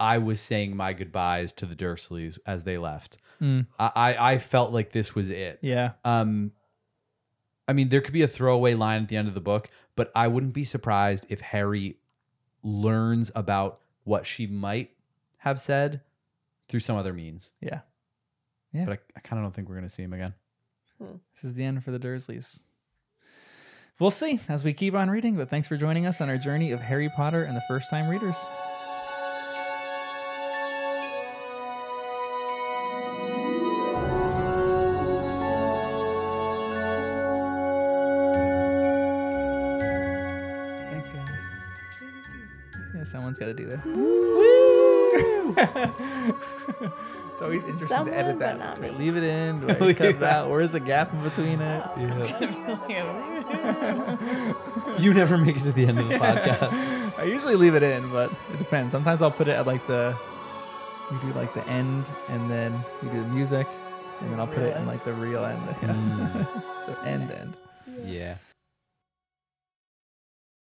I was saying my goodbyes to the Dursleys as they left. I felt like this was it.
Yeah.
I mean, there could be a throwaway line at the end of the book, but I wouldn't be surprised if Harry learns about what she might have said through some other means.
Yeah.
But I kind of don't think we're going to see him again.
This is the end for the Dursleys. We'll see as we keep on reading, but thanks for joining us on our journey of Harry Potter and the First Time Readers. Thanks, guys. Yeah, someone's got to do that. It's always interesting
Someone,
to edit
but
that.
not
Do I
me.
leave it in? Do I cut it out? Where's the gap in between it?
You never make it to the end of the podcast.
I usually leave it in, but it depends. Sometimes I'll put it at like we do like the end, and then we do the music, and then I'll put it in like the real end. Yeah. The end.
Yeah.